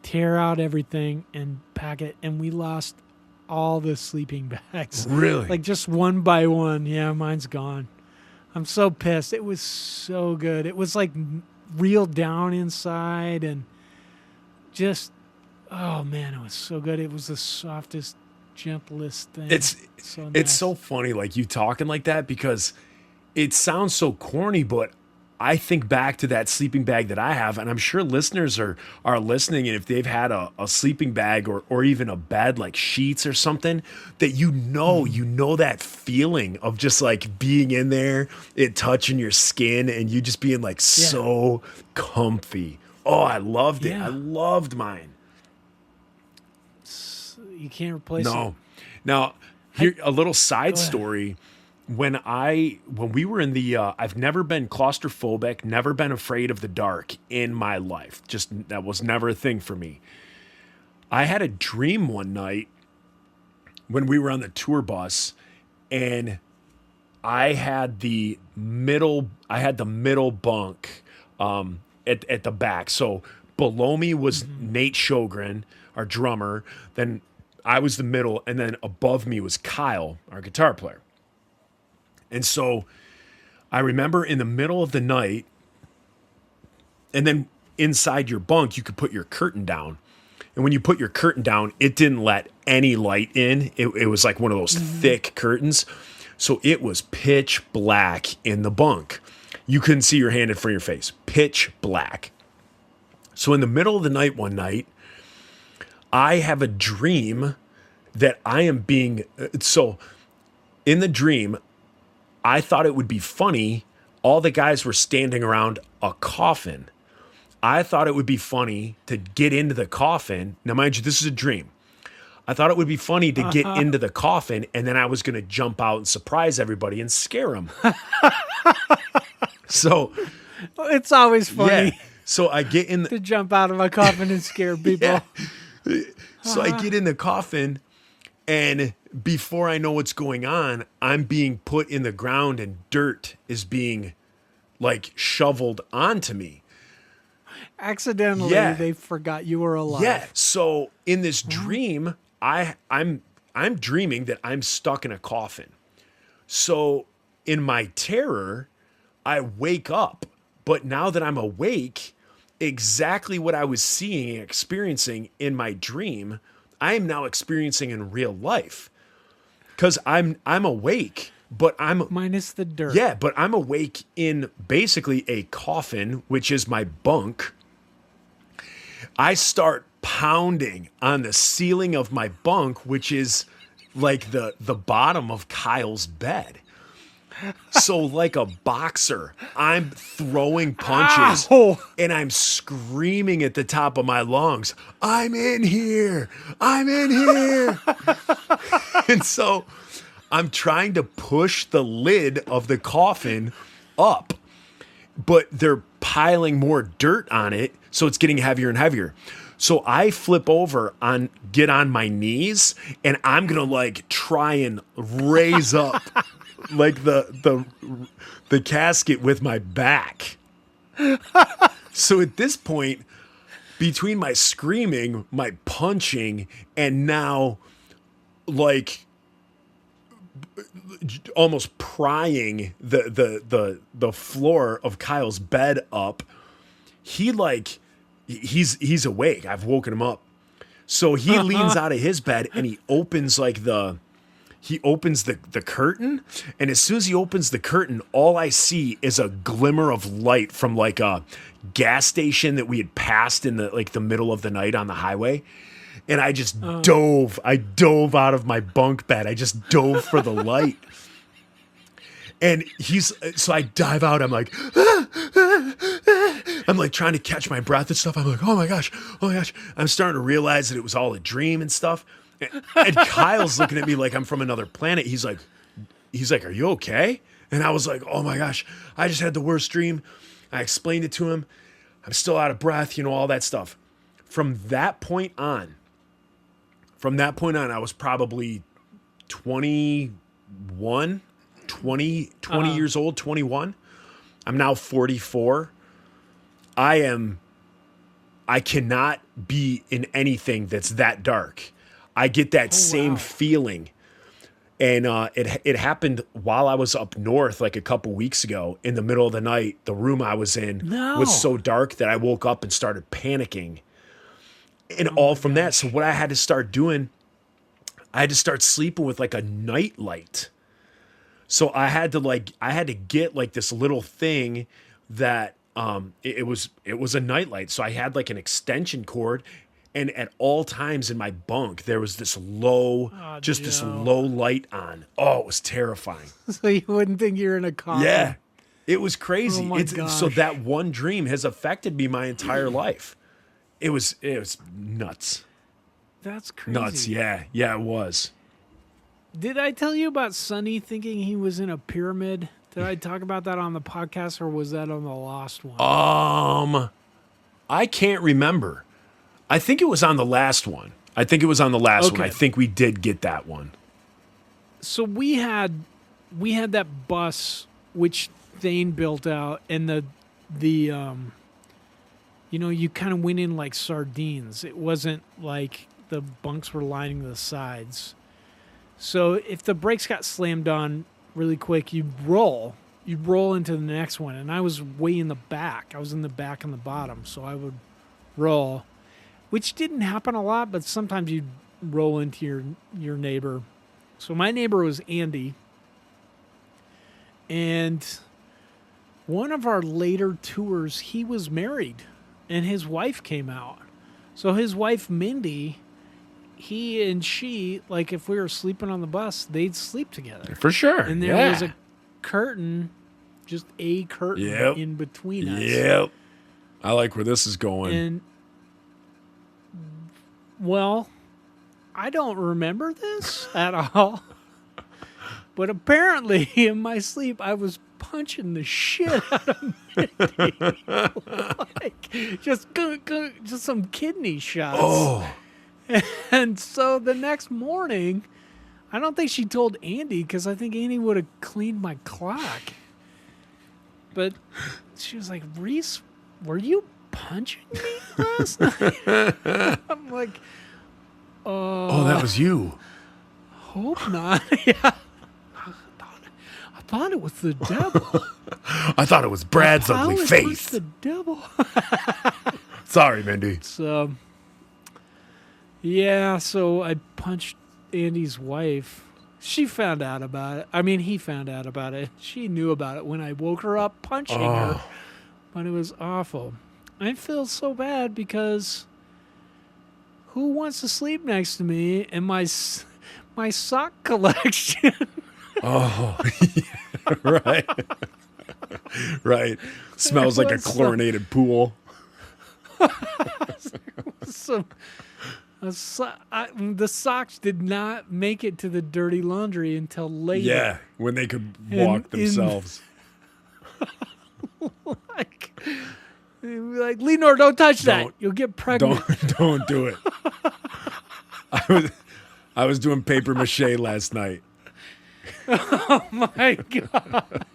tear out everything, and pack it. And we lost all the sleeping bags. Really? Like just one by one. Yeah, mine's gone. I'm so pissed. It was so good. It was like reeled down inside, and just, oh man, it was so good. It was the softest, gentlest thing. It's nice. so funny, like you talking like that, because it sounds so corny, but I think back to that sleeping bag that I have, and I'm sure listeners are listening, and if they've had a sleeping bag or even a bed like sheets or something, that you know that feeling of just like being in there, it touching your skin, and you just being like so comfy. Oh, I loved it. Yeah. I loved mine. You can't replace it. No. Now, here a little side story. When we were in the, I've never been claustrophobic, never been afraid of the dark in my life. Just, that was never a thing for me. I had a dream one night when we were on the tour bus, and I had the middle bunk at the back. So below me was Nate Sjogren, our drummer. Then I was the middle, and then above me was Kyle, our guitar player. And so I remember in the middle of the night, and then inside your bunk, you could put your curtain down. And when you put your curtain down, it didn't let any light in. It was like one of those thick curtains. So it was pitch black in the bunk. You couldn't see your hand in front of your face. Pitch black. So in the middle of the night one night, I have a dream that I am being... So in the dream, I thought it would be funny. All the guys were standing around a coffin. I thought it would be funny to get into the coffin. Now, mind you, this is a dream. I thought it would be funny to get into the coffin, and then I was going to jump out and surprise everybody and scare them. So it's always funny. Yeah. So I get in to jump out of a coffin and scare people. Yeah. So I get in the coffin, and before I know what's going on, I'm being put in the ground, and dirt is being like shoveled onto me. Accidentally, they forgot you were alive. Yeah. So in this dream, I'm dreaming that I'm stuck in a coffin. So in my terror, I wake up, but now that I'm awake, exactly what I was seeing and experiencing in my dream, I am now experiencing in real life. Because I'm awake, but I'm minus the dirt. yeah, but I'm awake in basically a coffin, which is my bunk. I start pounding on the ceiling of my bunk, which is like the bottom of Kyle's bed. So like a boxer, I'm throwing punches and I'm screaming at the top of my lungs, I'm in here. I'm in here. And so I'm trying to push the lid of the coffin up, but they're piling more dirt on it, so it's getting heavier and heavier. So I flip over get on my knees, and I'm gonna like try and raise up like the casket with my back. So at this point, between my screaming, my punching, and now like almost prying the floor of Kyle's bed up, he's awake. I've woken him up. So he leans out of his bed and he opens the curtain, and as soon as he opens the curtain, all I see is a glimmer of light from like a gas station that we had passed in the middle of the night on the highway. And I just dove out of my bunk bed. I just dove for the light. And so I dive out. I'm like, I'm like trying to catch my breath and stuff. I'm like, oh my gosh. I'm starting to realize that it was all a dream and stuff. And Kyle's looking at me like I'm from another planet. He's like, are you okay? And I was like, oh my gosh, I just had the worst dream. I explained it to him. I'm still out of breath, all that stuff. From that point on, I was probably 20 years old, 21. I'm now 44. I cannot be in anything that's that dark. I get that same feeling. And it happened while I was up north like a couple weeks ago in the middle of the night. The room I was in was so dark that I woke up and started panicking. And all from that. So what I had to start doing, I had to start sleeping with like a night light. So I had to get like this little thing that it was a nightlight. So I had like an extension cord, and at all times in my bunk there was this low light on. Oh, it was terrifying. So you wouldn't think you're in a coffin. Yeah, it was crazy. Oh my gosh. So that one dream has affected me my entire life. It was nuts. That's crazy. Nuts. Yeah, it was. Did I tell you about Sonny thinking he was in a pyramid? Did I talk about that on the podcast, or was that on the last one? I can't remember. I think it was on the last one. I think we did get that one. So we had that bus which Thane built out, and the you kind of went in like sardines. It wasn't like the bunks were lining the sides. So if the brakes got slammed on really quick, you'd roll into the next one. And I was way in the back. I was in the back and the bottom, so I would roll, which didn't happen a lot, but sometimes you'd roll into your neighbor. So my neighbor was Andy. And one of our later tours, he was married, and his wife came out. So his wife, Mindy, he and she, like if we were sleeping on the bus, they'd sleep together. For sure. And there was a curtain, just a curtain in between us. Yep. I like where this is going. And, well, I don't remember this at all. But apparently, in my sleep, I was punching the shit out of Mindy. Just some kidney shots. Oh. And so the next morning, I don't think she told Andy, because I think Andy would have cleaned my clock. But she was like, Reese, were you punching me last night? I'm like, oh, that was you. Hope not. Yeah. I thought it was the devil. I thought it was Brad's ugly How is face. the devil? Sorry, Mindy. So, yeah, so I punched Andy's wife. She found out about it. I mean, he found out about it. She knew about it when I woke her up punching her. But it was awful. I feel so bad because who wants to sleep next to me and my sock collection? Oh, yeah, right. Right. Smells like a chlorinated pool. The socks did not make it to the dirty laundry until later. Yeah, when they could walk themselves. like Lenore, don't touch that. You'll get pregnant. Don't do it. I was doing paper mache last night. Oh my god.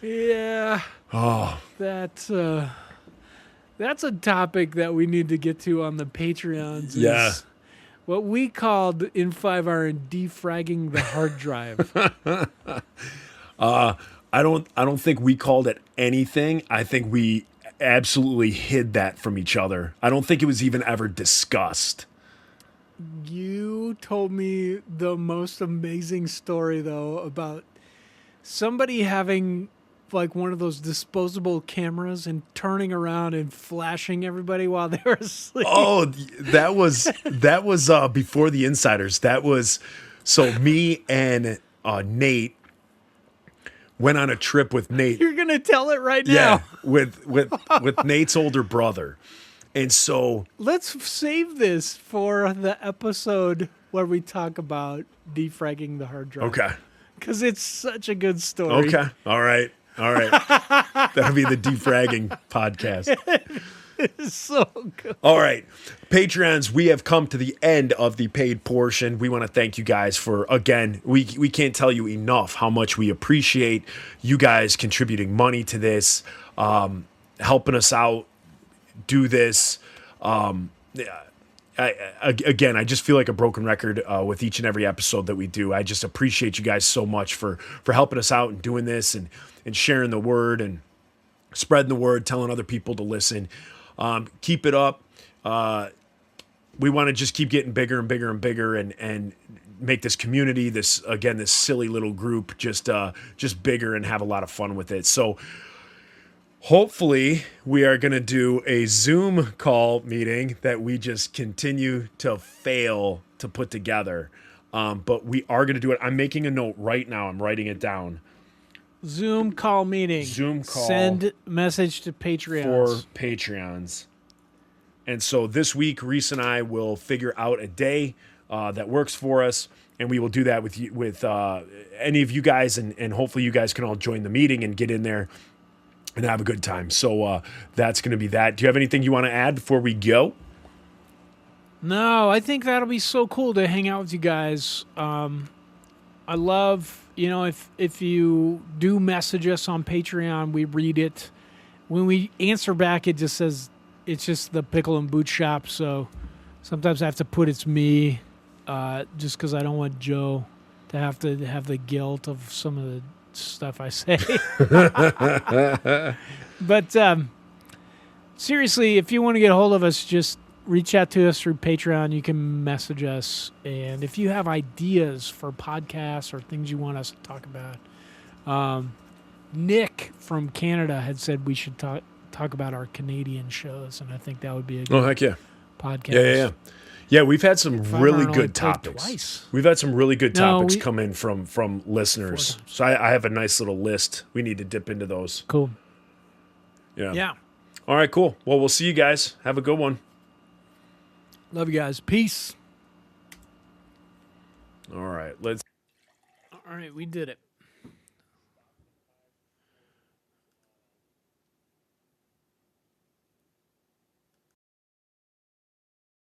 Yeah. Oh. That's a topic that we need to get to on the Patreons. Yeah. What we called in 5R defragging the hard drive. I don't think we called it anything. I think we absolutely hid that from each other. I don't think it was even ever discussed. You told me the most amazing story, though, about somebody having like one of those disposable cameras and turning around and flashing everybody while they were asleep. Oh, that was before the insiders. That was so me and Nate went on a trip with Nate. You're gonna tell it right now. Yeah, with Nate's older brother. And so let's save this for the episode where we talk about defragging the hard drive. Okay. Because it's such a good story. Okay. All right. That'll be the defragging podcast. It's so good. All right. Patreons, we have come to the end of the paid portion. We want to thank you guys for, again, we can't tell you enough how much we appreciate you guys contributing money to this, helping us out, do this. Again, I just feel like a broken record with each and every episode that we do. I just appreciate you guys so much for helping us out and doing this and sharing the word and spreading the word, telling other people to listen. Keep it up. We want to just keep getting bigger and bigger and bigger and make this community, this silly little group, just bigger and have a lot of fun with it. So hopefully we are going to do a Zoom call meeting that we just continue to fail to put together. But we are going to do it. I'm making a note right now. I'm writing it down. Zoom call meeting. Zoom call. Send message to Patreons. For Patreons. And so this week, Reese and I will figure out a day that works for us. And we will do that with you, with any of you guys. And hopefully you guys can all join the meeting and get in there and have a good time. So that's going to be that. Do you have anything you want to add before we go? No, I think that'll be so cool to hang out with you guys. I love, if you do message us on Patreon, we read it. When we answer back, it just says it's just the Pickle and Boot Shop. So sometimes I have to put it's me, just because I don't want Joe to have the guilt of some of the stuff I say. But seriously, if you want to get a hold of us, just reach out to us through Patreon. You can message us. And if you have ideas for podcasts or things you want us to talk about, Nick from Canada had said we should talk about our Canadian shows, and I think that would be a good heck yeah. podcast. Yeah, we've had some really good topics. Twice. We've had some really good topics come in from listeners. So I have a nice little list. We need to dip into those. Cool. Yeah. All right, cool. Well, we'll see you guys. Have a good one. Love you guys. Peace. All right, we did it.